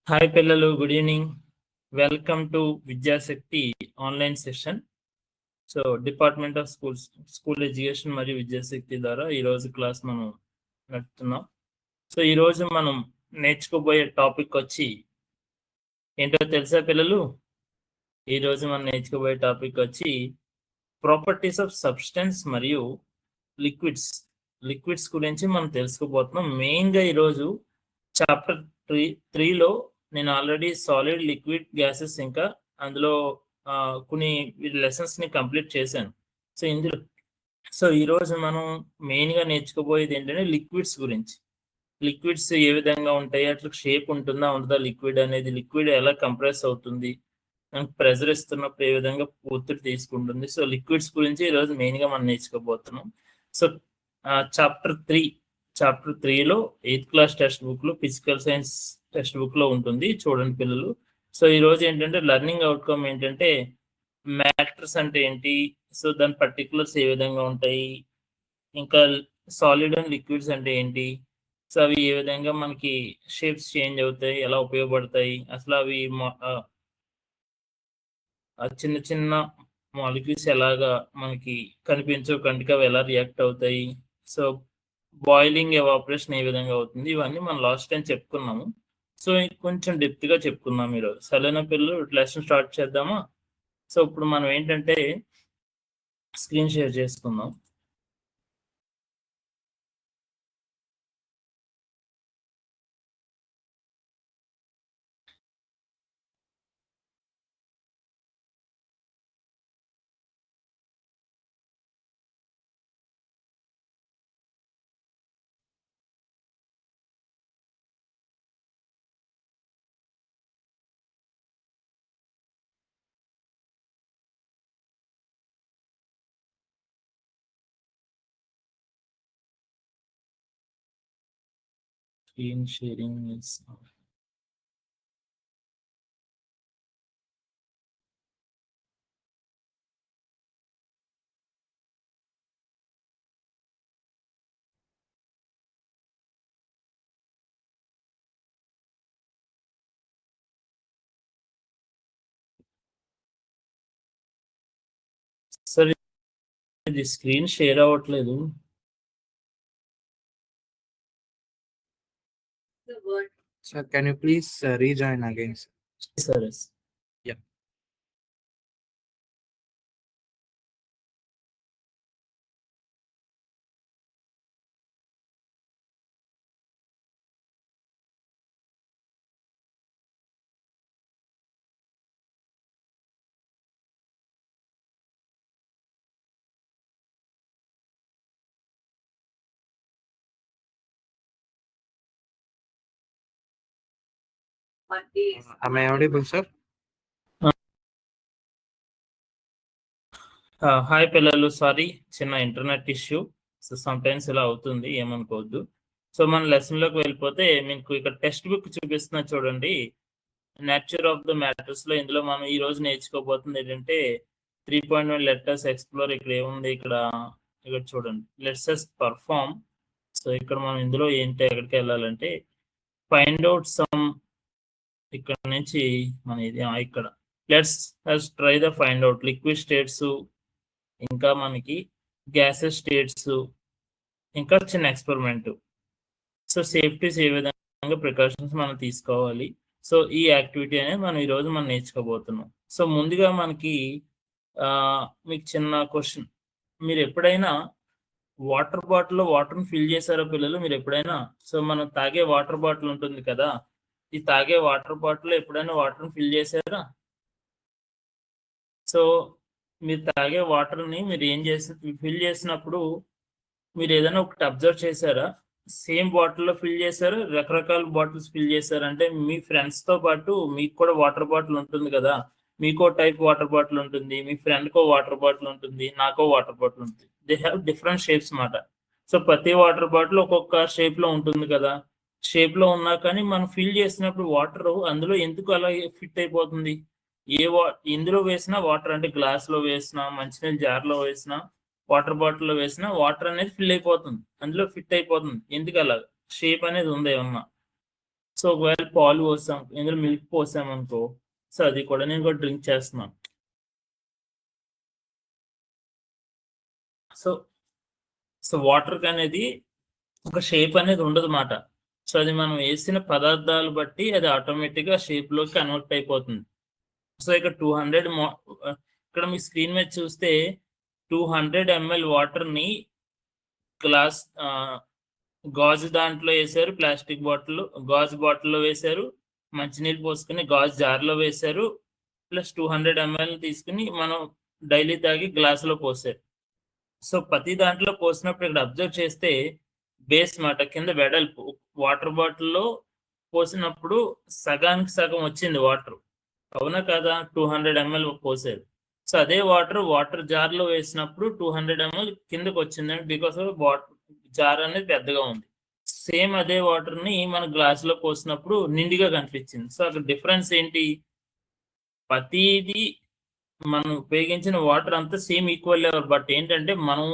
Hi పిల్లలు, good evening. Welcome to Vidyashakti online session. So department of school education మరియు విద్యాశక్తి ద్వారా ఈరోజు క్లాస్ మనం నడుపుతున్నాం. సో ఈరోజు మనం నేర్చుకోబోయే టాపిక్ వచ్చి ఏంటో తెలుసా పిల్లలు? ఈరోజు మనం నేర్చుకోబోయే టాపిక్ వచ్చి ప్రాపర్టీస్ ఆఫ్ సబ్స్టెన్స్ మరియు లిక్విడ్స్ గురించి మనం తెలుసుకోబోతున్నాం. మెయిన్గా ఈరోజు చాప్టర్ 3లో నేను ఆల్రెడీ సాలిడ్, లిక్విడ్, గ్యాసెస్ ఇంకా అందులో కొన్ని లెసన్స్ ని కంప్లీట్ చేశాను. సో ఈరోజు మనం మెయిన్గా నేర్చుకోబోయేది ఏంటంటే లిక్విడ్స్ గురించి. లిక్విడ్స్ ఏ విధంగా ఉంటాయి, అట్లా షేప్ ఉంటుందా ఉండదా, లిక్విడ్ ఎలా కంప్రెస్ అవుతుంది, మనకు ప్రెజర్ ఇస్తున్నప్పుడు ఏ విధంగా ఒత్తిడి తీసుకుంటుంది. సో లిక్విడ్స్ గురించి ఈరోజు మెయిన్గా మనం నేర్చుకోబోతున్నాం. సో చాప్టర్ 3లో 8th క్లాస్ టెక్స్ట్ బుక్ లో, ఫిజికల్ సైన్స్ టెక్స్ట్ బుక్ లో ఉంటుంది, చూడండి పిల్లలు. సో ఈ రోజు ఏంటంటే లెర్నింగ్ అవుట్కమ్ ఏంటంటే మ్యాటర్స్ అంటే ఏంటి, సో దాని పర్టికులర్స్ ఏ విధంగా ఉంటాయి, ఇంకా సాలిడ్ అండ్ లిక్విడ్స్ అంటే ఏంటి, సో అవి ఏ విధంగా మనకి షేప్స్ చేంజ్ అవుతాయి, ఎలా ఉపయోగపడతాయి, అసలు అవి చిన్న చిన్న మాలిక్యూల్స్ ఎలాగా మనకి కనిపించవు కంటికి, అవి ఎలా రియాక్ట్ అవుతాయి, సో బాయిలింగ్ ఎవాపరేషన్ ఏ విధంగా అవుతుంది, ఇవన్నీ మనం లాస్ట్ టైం చెప్పుకున్నాము. సో కొంచెం డెప్త్ గా చెప్పుకుందాం ఈరోజు. సరైన పిల్లలు లెసన్ స్టార్ట్ చేద్దామా? సో ఇప్పుడు మనం ఏంటంటే స్క్రీన్ షేర్ చేసుకుందాం. స్క్రీన్ షేరింగ్ ఇస్ సరే, ఇది స్క్రీన్ షేర్ అవ్వట్లేదు. Sir, can you please rejoin again? సరే. Yeah. Am I audible, sir? Hi పిల్లలు, సారీ, చిన్న internet issue. So some times ఇలా అవుతుంది, ఏమనుకోవద్దు. సో మన లెసన్ లోకి వెళ్ళిపోతే మీకు ఇక్కడ టెక్స్ట్ బుక్ చూపిస్తున్నా చూడండి. నేచర్ ఆఫ్ ద మ్యాటర్స్ లో ఇందులో మనం ఈ రోజు నేర్చుకోబోతుంది ఏంటంటే 3.1 లెటర్స్ ఎక్స్ప్లోర్. ఇక్కడ ఏముంది, ఇక్కడ చూడండి, లెట్స్ పర్ఫార్మ్. సో ఇక్కడ మనం ఇందులో ఏంటి, ఎక్కడికి వెళ్ళాలంటే ఫైండ్ అవుట్ సమ్, ఇక్కడ నుంచి మన ఇది ఇక్కడ let's try the find out liquid states, ఇంకా మనకి గ్యాసెస్ స్టేట్స్, ఇంకా చిన్న ఎక్స్పెరిమెంట్. సో సేఫ్టీస్ ఏ విధంగా ప్రికాషన్స్ మనం తీసుకోవాలి, సో ఈ యాక్టివిటీ అనేది మనం ఈరోజు మనం నేర్చుకోబోతున్నాం. సో ముందుగా మనకి మీకు చిన్న క్వశ్చన్, మీరు ఎప్పుడైనా వాటర్ బాటిల్లో వాటర్ని ఫిల్ చేశారో పిల్లలు? మీరు ఎప్పుడైనా, సో మనం తాగే వాటర్ బాటిల్ ఉంటుంది కదా, ఈ తాగే వాటర్ బాటిల్లో ఎప్పుడైనా వాటర్ని ఫిల్ చేశారా? సో మీరు తాగే వాటర్ని మీరు ఏం చేస్తారు, ఫిల్ చేసినప్పుడు మీరు ఏదైనా ఒకటి అబ్జర్వ్ చేశారా? సేమ్ బాటిల్లో ఫిల్ చేశారు, రకరకాల బాటిల్స్ ఫిల్ చేశారు. అంటే మీ ఫ్రెండ్స్తో పాటు మీకు కూడా వాటర్ బాటిల్ ఉంటుంది కదా, మీకో టైప్ వాటర్ బాటిల్ ఉంటుంది, మీ ఫ్రెండ్కో వాటర్ బాటిల్ ఉంటుంది, నాకో వాటర్ బాటిల్ ఉంటుంది. దే హ్యావ్ డిఫరెంట్ షేప్స్ మాట. సో ప్రతి వాటర్ బాటిల్ ఒక్కొక్క షేప్లో ఉంటుంది కదా. షేప్లో ఉన్నా కానీ మనం ఫిల్ చేసినప్పుడు వాటర్ అందులో ఎందుకు అలా ఫిట్ అయిపోతుంది? ఇందులో వేసిన వాటర్, అంటే గ్లాస్లో వేసినా, మంచినీళ్ళ జార్లో వేసినా, వాటర్ బాటిల్లో వేసినా వాటర్ అనేది ఫిల్ అయిపోతుంది, అందులో ఫిట్ అయిపోతుంది. ఎందుకు అలా? షేప్ అనేది ఉంది ఏమన్నా. సో ఒకవేళ పాలు పోసాం, ఇందులో మిల్క్ పోసాం అనుకో, సో అది కూడా నేను కూడా డ్రింక్ చేస్తున్నాను. సో సో వాటర్ అనేది ఒక షేప్ అనేది ఉండదు మాట. సో అది మనం వేసిన పదార్థాలు బట్టి అది ఆటోమేటిక్గా షేప్ లోకి కన్వర్ట్ అయిపోతుంది. సో ఇక్కడ 200 ఇక్కడ మీ స్క్రీన్ మీద చూస్తే 200 ml వాటర్ ని గ్లాస్ గాజు దాంట్లో వేశారు, ప్లాస్టిక్ బాటిల్ గాజు బాటిల్లో వేశారు, మంచినీళ్ళు పోసుకుని గాజు జార్లో వేశారు, ప్లస్ 200 ml తీసుకుని మనం డైలీ తాగి గ్లాసులో పోసారు. సో ప్రతి దాంట్లో పోసినప్పుడు ఇక్కడ అబ్జర్వ్ చేస్తే బేస్ మాట కింద వెడల్పు వాటర్ బాటిల్లో పోసినప్పుడు సగానికి సగం వచ్చింది వాటర్, అవునా కదా? 200 ml పోసారు. సో అదే వాటర్ జార్లో వేసినప్పుడు 200 ml కిందకు వచ్చిందండి, బికాస్ ఆఫ్ జార్ అనేది పెద్దగా ఉంది. సేమ్ అదే వాటర్ని మన గ్లాసులో పోసినప్పుడు నిండిగా కనిపించింది. సో అక్కడ డిఫరెన్స్ ఏంటి? ప్రతిదీ మనం ఉపయోగించిన వాటర్ అంతా సేమ్ ఈక్వల్ లెవెల్, బట్ ఏంటంటే మనం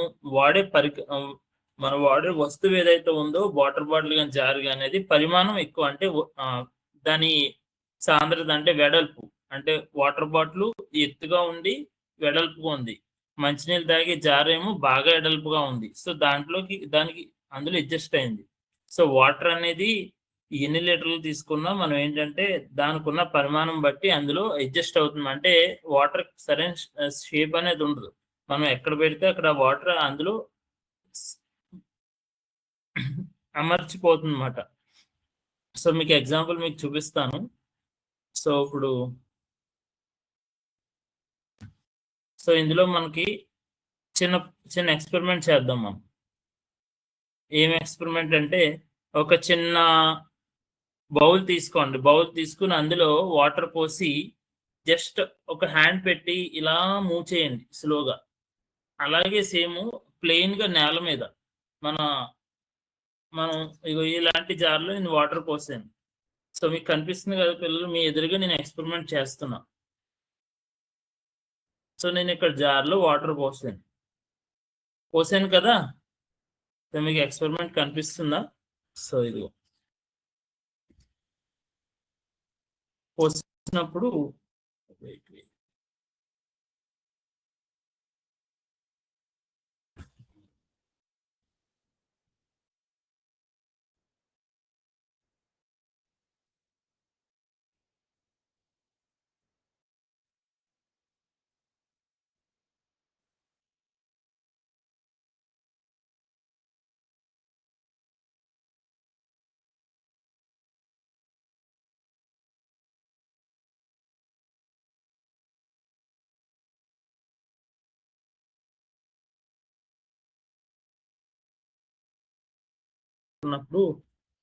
వాడే వస్తువు ఏదైతే ఉందో వాటర్ బాటిల్ కానీ జార్ కానీ అనేది పరిమాణం ఎక్కువ, అంటే దాని సాంద్రత అంటే వెడల్పు, అంటే వాటర్ బాటిల్ ఎత్తుగా ఉండి వెడల్పుగా ఉంది, మంచినీళ్ళు తాగే జార్ ఏమో బాగా వెడల్పుగా ఉంది. సో దానికి అందులో అడ్జస్ట్ అయింది. సో వాటర్ అనేది ఎన్ని లీటర్లు తీసుకున్నా మనం ఏంటంటే దానికి ఉన్న పరిమాణం బట్టి అందులో అడ్జస్ట్ అవుతుంది. అంటే వాటర్ సరైన షేప్ అనేది ఉండదు, మనం ఎక్కడ పెడితే అక్కడ వాటర్ అందులో అమర్చిపోతుంది అన్నమాట. సో మీకు ఎగ్జాంపుల్ మీకు చూపిస్తాను. సో ఇప్పుడు ఇందులో మనకి చిన్న ఎక్స్పెరిమెంట్ చేద్దాం మనం. ఏం ఎక్స్పెరిమెంట్ అంటే, ఒక చిన్న బౌల్ తీసుకోండి, బౌల్ తీసుకుని అందులో వాటర్ పోసి జస్ట్ ఒక హ్యాండ్ పెట్టి ఇలా మూవ్ చేయండి స్లోగా. అలాగే సేమ్ ప్లెయిన్గా నేల మీద మనం ఇలాంటి జార్లో నేను వాటర్ పోసాను. సో మీకు కనిపిస్తుంది కదా పిల్లలు, మీ ఎదురుగా నేను ఎక్స్పెరిమెంట్ చేస్తున్నా. సో నేను ఇక్కడ జార్లో వాటర్ పోసాను కదా. సో మీకు ఎక్స్పెరిమెంట్ కనిపిస్తుందా? సో ఇదిగో పోసినప్పుడు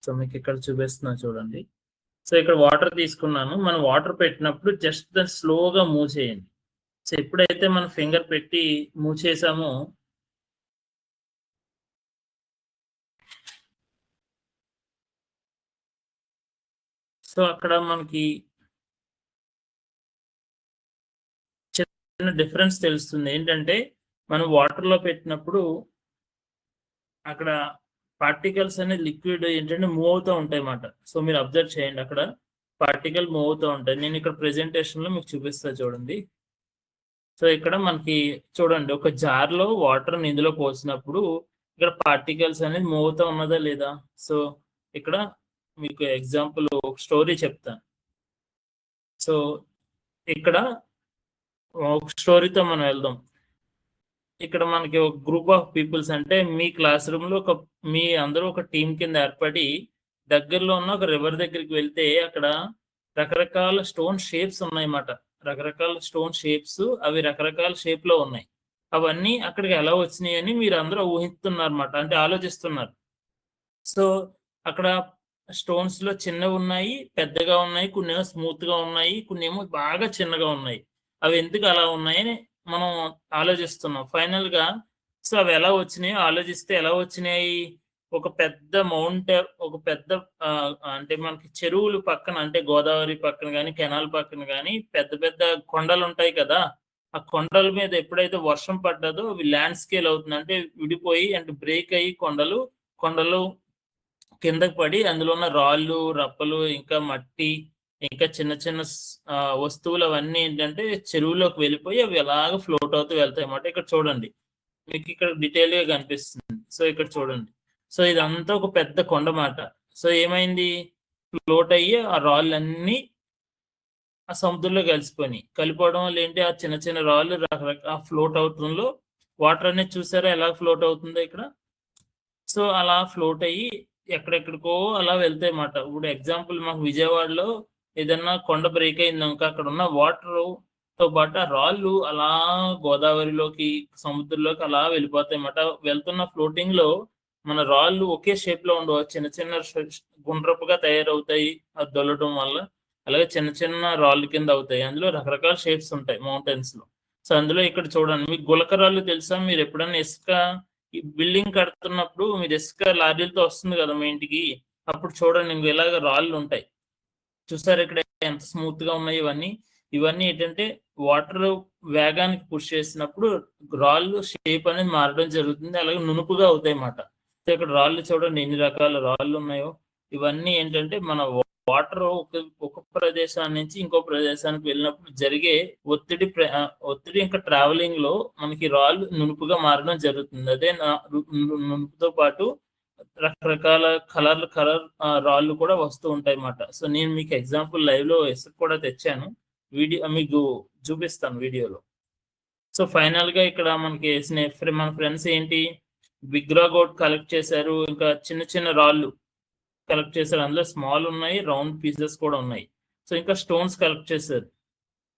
సో మీకు ఇక్కడ చూపిస్తున్నా చూడండి. సో ఇక్కడ వాటర్ తీసుకున్నాను, మనం వాటర్ పెట్టినప్పుడు జస్ట్ దాన్ని స్లోగా మూవ్ చేయండి. సో ఎప్పుడైతే మనం ఫింగర్ పెట్టి మూవ్ చేసామో సో అక్కడ మనకి చిన్న డిఫరెన్స్ తెలుస్తుంది. ఏంటంటే మనం వాటర్లో పెట్టినప్పుడు అక్కడ పార్టికల్స్ అనేది లిక్విడ్ ఏంటంటే మూవ్ అవుతూ ఉంటాయి అన్నమాట. సో మీరు అబ్జర్వ్ చేయండి, అక్కడ పార్టికల్ మూవ్ అవుతూ ఉంటాయి. నేను ఇక్కడ ప్రెజెంటేషన్లో మీకు చూపిస్తా చూడండి. సో ఇక్కడ మనకి చూడండి, ఒక జార్లో వాటర్ ఇందులో పోసినప్పుడు ఇక్కడ పార్టికల్స్ అనేది మూవ్ అవుతూ ఉన్నదా లేదా. సో ఇక్కడ మీకు ఎగ్జాంపుల్ ఒక స్టోరీ చెప్తాను. సో ఇక్కడ ఒక స్టోరీతో మనం వెళ్దాం. ఇక్కడ మనకి ఒక గ్రూప్ ఆఫ్ పీపుల్స్, అంటే మీ క్లాస్ రూమ్లో మీ అందరూ ఒక టీం కింద ఏర్పడి దగ్గరలో ఉన్న ఒక రివర్ దగ్గరికి వెళ్తే అక్కడ రకరకాల స్టోన్ షేప్స్ ఉన్నాయన్నమాట. రకరకాల స్టోన్ షేప్స్, అవి రకరకాల షేప్లో ఉన్నాయి. అవన్నీ అక్కడికి ఎలా వచ్చినాయి అని మీరు అందరూ ఊహిస్తున్నారు అన్నమాట, అంటే ఆలోచిస్తున్నారు. సో అక్కడ స్టోన్స్లో చిన్నవి ఉన్నాయి, పెద్దగా ఉన్నాయి, కొన్ని ఏమో స్మూత్గా ఉన్నాయి, కొన్ని ఏమో బాగా చిన్నగా ఉన్నాయి. అవి ఎందుకు అలా ఉన్నాయని మనం ఆలోచిస్తున్నాం. ఫైనల్గా సో అవి ఎలా వచ్చినాయో ఆలోచిస్తే ఎలా వచ్చినాయి, ఒక పెద్ద ఒక పెద్ద అంటే మనకి చెరువులు పక్కన, అంటే గోదావరి పక్కన కానీ కెనాల్ పక్కన కానీ పెద్ద పెద్ద కొండలు ఉంటాయి కదా. ఆ కొండల మీద ఎప్పుడైతే వర్షం పడ్డదో అవి ల్యాండ్ స్కేల్ అవుతుంది, అంటే విడిపోయి అంటే బ్రేక్ అయ్యి కొండలు కిందకి పడి అందులో ఉన్న రాళ్ళు, రప్పలు, ఇంకా మట్టి, ఇంకా చిన్న చిన్న వస్తువులు అవన్నీ ఏంటంటే చెరువులోకి వెళ్ళిపోయి అవి అలాగ ఫ్లోట్ అవుతూ వెళ్తాయి అన్నమాట. ఇక్కడ చూడండి, మీకు ఇక్కడ డీటెయిల్ గా కనిపిస్తుంది. సో ఇక్కడ చూడండి, సో ఇదంతా ఒక పెద్ద కొండ మాట. సో ఏమైంది, ఫ్లోట్ అయ్యి ఆ రాళ్ళన్నీ ఆ సముద్రంలో కలిసిపోవడం వల్ల ఏంటి, ఆ చిన్న చిన్న రాళ్ళు రకరకాల ఫ్లోట్ అవుతుందో వాటర్ అనేది చూసారా ఎలా ఫ్లోట్ అవుతుందో ఇక్కడ. సో అలా ఫ్లోట్ అయ్యి ఎక్కడెక్కడికో అలా వెళ్తాయి అన్నమాట. ఇప్పుడు ఎగ్జాంపుల్ మాకు విజయవాడలో ఏదన్నా కొండ బ్రేక్ అయిందనుకో, అక్కడ ఉన్న వాటర్ తో పాటు ఆ రాళ్ళు అలా గోదావరిలోకి, సముద్రంలోకి అలా వెళ్ళిపోతాయి అన్నమాట. వెళ్తున్న ఫ్లోటింగ్ లో మన రాళ్ళు ఒకే షేప్ లో ఉండవు, చిన్న చిన్న గుండ్రపుగా తయారవుతాయి అది దొల్లడం వల్ల. అలాగే చిన్న చిన్న రాళ్ళు కింద అవుతాయి. అందులో రకరకాల షేప్స్ ఉంటాయి మౌంటైన్స్ లో. సో అందులో ఇక్కడ చూడండి, మీకు గులకరాళ్ళు తెలుసా? మీరు ఎప్పుడైనా ఇసుక ఈ బిల్డింగ్ కడుతున్నప్పుడు మీరు ఇసుక లారీలతో వస్తుంది కదా మీ ఇంటికి, అప్పుడు చూడండి ఇంక ఇలాగ రాళ్ళు ఉంటాయి చూసారు ఇక్కడ ఎంత స్మూత్ గా ఉన్నాయి. ఇవన్నీ ఏంటంటే వాటర్ వేగానికి పుష్ చేసినప్పుడు రాళ్ళు షేప్ అనేది మారడం జరుగుతుంది, అలాగే నునుపుగా అవుతాయి అన్నమాట. సో ఇక్కడ రాళ్ళు చూడండి ఎన్ని రకాల రాళ్ళు ఉన్నాయో. ఇవన్నీ ఏంటంటే మన వాటర్ ఒక ప్రదేశాన్ని నుంచి ఇంకో ప్రదేశానికి వెళ్ళినప్పుడు జరిగే ఒత్తిడి ఇంకా ట్రావెలింగ్ లో మనకి రాళ్ళు నునుపుగా మారడం జరుగుతుంది. అదే నునుపుతో పాటు రకరకాల కలర్ రాళ్ళు కూడా వస్తూ ఉంటాయి అన్నమాట. సో నేను మీకు ఎగ్జాంపుల్ లైవ్ లో ఇసుక కూడా తెచ్చాను, వీడియో మీకు చూపిస్తాను వీడియోలో. సో ఫైనల్ గా ఇక్కడ మనకి మన ఫ్రెండ్స్ ఏంటి విగ్రహగోడ్ కలెక్ట్ చేశారు, ఇంకా చిన్న చిన్న రాళ్ళు కలెక్ట్ చేశారు. అందులో స్మాల్ ఉన్నాయి, రౌండ్ పీసెస్ కూడా ఉన్నాయి. సో ఇంకా స్టోన్స్ కలెక్ట్ చేశారు,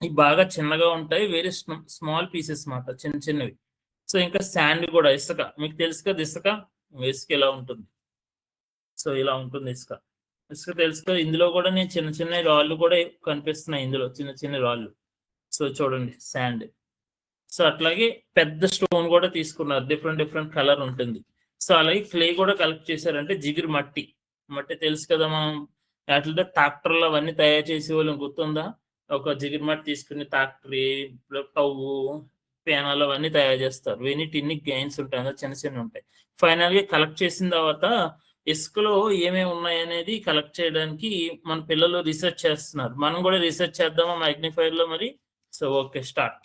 ఇవి బాగా చిన్నగా ఉంటాయి, వేరే స్మాల్ పీసెస్ మాట, చిన్న చిన్నవి. సో ఇంకా శాండ్ కూడా, ఇసుక మీకు తెలుసు కదా, ఇసుక ఇలా ఉంటుంది. సో ఇలా ఉంటుంది ఇసుక తెలుసు కదా. ఇందులో కూడా నేను చిన్న చిన్న రాళ్ళు కూడా కనిపిస్తున్నాయి, ఇందులో చిన్న చిన్న రాళ్ళు. సో చూడండి శాండ్. సో అట్లాగే పెద్ద స్టోన్ కూడా తీసుకున్నారు, డిఫరెంట్ కలర్ ఉంటుంది. సో అలాగే క్లే కూడా కలెక్ట్ చేశారంటే జిగురు మట్టి తెలుసు కదా, మనం వాటితో ట్రాక్టర్లు అవన్నీ తయారు చేసే వాళ్ళని గుర్తుందా? ఒక జిగురు మట్టి తీసుకుని ట్రాక్టరీ, టవ్వు, పేనాలు అవన్నీ తయారు చేస్తారు. ఇన్ని గెయిన్స్ ఉంటాయి, అందులో చిన్న చిన్న ఉంటాయి. ఫైనల్ గా కలెక్ట్ చేసిన తర్వాత ఇసుకలో ఏమేమి ఉన్నాయి అనేది కలెక్ట్ చేయడానికి మన పిల్లలు రీసెర్చ్ చేస్తున్నారు. మనం కూడా రీసెర్చ్ చేద్దామా మ్యాగ్నిఫైర్ లో మరి? So okay, start.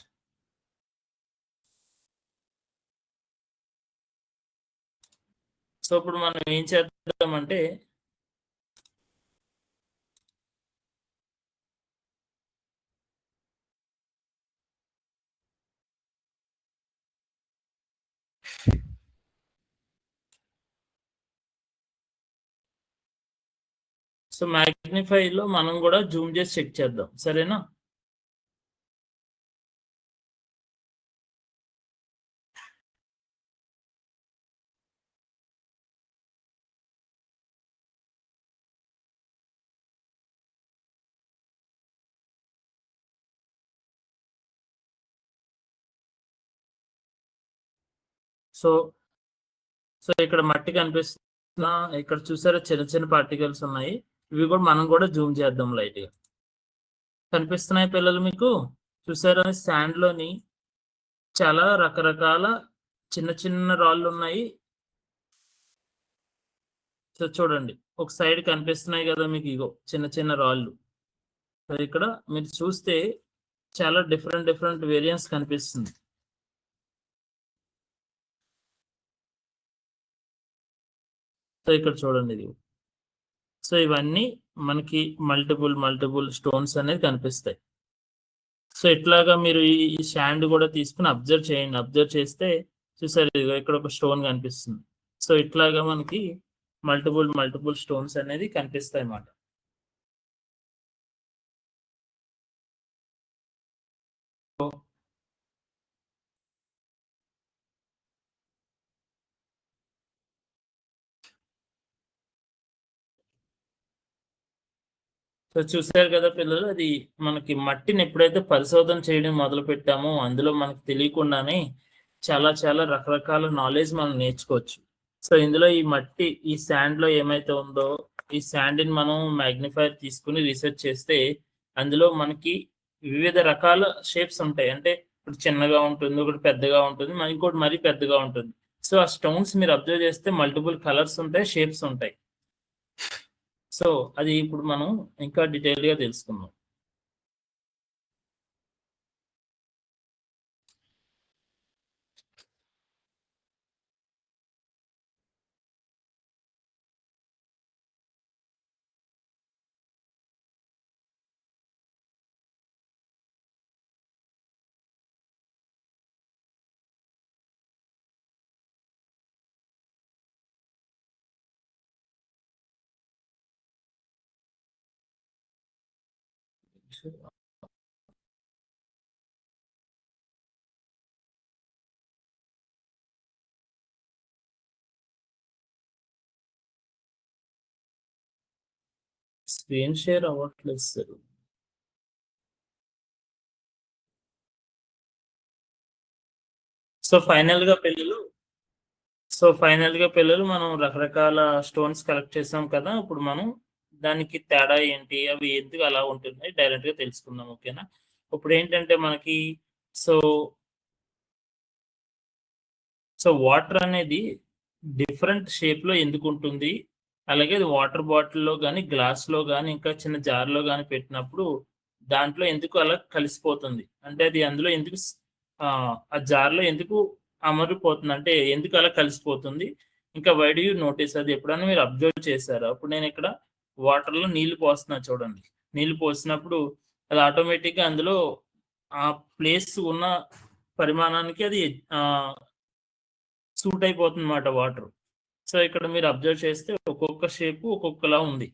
సో ఇప్పుడు మనం ఏం చేద్దామంటే సో మ్యాగ్నిఫై లో మనం కూడా జూమ్ చేసి చెక్ చేద్దాం, సరేనా? సో ఇక్కడ మట్టి కనిపిస్తున్నా, ఇక్కడ చూసారా చిన్న చిన్న పార్టికల్స్ ఉన్నాయి, ఇవి కూడా మనం కూడా జూమ్ చేద్దాం. లైట్ గా కనిపిస్తున్నాయి పిల్లలు మీకు? చూసారా శాండ్ లోని చాలా రకరకాల చిన్న చిన్న రాళ్ళు ఉన్నాయి. సో చూడండి ఒక సైడ్ కనిపిస్తున్నాయి కదా మీకు, ఇగో చిన్న చిన్న రాళ్ళు. సో ఇక్కడ మీరు చూస్తే చాలా డిఫరెంట్ వేరియంట్స్ కనిపిస్తుంది. సో ఇక్కడ చూడండి ఇది. సో ఇవన్నీ మనకి మల్టిపుల్ స్టోన్స్ అనేది కనిపిస్తాయి. సో ఇట్లాగా మీరు ఈ శాండ్ కూడా తీసుకుని అబ్జర్వ్ చేయండి. అబ్జర్వ్ చేస్తే చూసారు ఇక్కడ ఒక స్టోన్ కనిపిస్తుంది. సో ఇట్లాగా మనకి మల్టిపుల్ స్టోన్స్ అనేది కనిపిస్తాయి అన్నమాట. సో చూసారు కదా పిల్లలు, అది మనకి మట్టిని ఎప్పుడైతే పరిశోధన చేయడం మొదలు పెట్టామో అందులో మనకు తెలియకుండానే చాలా రకరకాల నాలెడ్జ్ మనం నేర్చుకోవచ్చు. సో ఇందులో ఈ మట్టి, ఈ శాండ్ లో ఏమైతే ఉందో, ఈ శాండ్ ని మనం మ్యాగ్నిఫైర్ తీసుకుని రీసెర్చ్ చేస్తే అందులో మనకి వివిధ రకాల షేప్స్ ఉంటాయి. అంటే ఇప్పుడు చిన్నగా ఉంటుంది, ఒకటి పెద్దగా ఉంటుంది, ఇంకోటి మరీ పెద్దగా ఉంటుంది. సో ఆ స్టోన్స్ మీరు అబ్జర్వ్ చేస్తే మల్టిపుల్ కలర్స్ ఉంటాయి, షేప్స్ ఉంటాయి. సో అది ఇప్పుడు మనం ఇంకా డీటెయిల్ గా తెలుసుకుందాం. స్క్రీన్ షేర్ అవ్వట్లేదు సార్. సో ఫైనల్ గా పిల్లలు మనం రకరకాల స్టోన్స్ కలెక్ట్ చేసాం కదా. ఇప్పుడు మనం దానికి తేడా ఏంటి, అవి ఎందుకు అలా ఉంటుంది డైరెక్ట్ గా తెలుసుకుందాం. ఓకేనా. ఇప్పుడు ఏంటంటే మనకి సో సో వాటర్ అనేది డిఫరెంట్ షేప్ లో ఎందుకు ఉంటుంది, అలాగే వాటర్ బాటిల్లో కానీ గ్లాస్లో కానీ ఇంకా చిన్న జార్లో కానీ పెట్టినప్పుడు దాంట్లో ఎందుకు అలా కలిసిపోతుంది, అంటే అది అందులో ఎందుకు ఆ జార్లో ఎందుకు అమరిపోతుంది, అంటే ఎందుకు అలా కలిసిపోతుంది. ఇంకా వై డు యూ నోటీస్, అది ఎప్పుడైనా మీరు అబ్జర్వ్ చేశారా? అప్పుడు నేను ఇక్కడ వాటర్లో నీళ్లు పోస్తున్నా చూడండి. నీళ్లు పోసినప్పుడు అది ఆటోమేటిక్గా అందులో ఆ ప్లేస్ ఉన్న పరిమాణానికి అది సూట్ అయిపోతుంది అన్నమాట వాటర్. సో ఇక్కడ మీరు అబ్జర్వ్ చేస్తే ఒక్కొక్క షేపు ఒక్కొక్కలా ఉంది.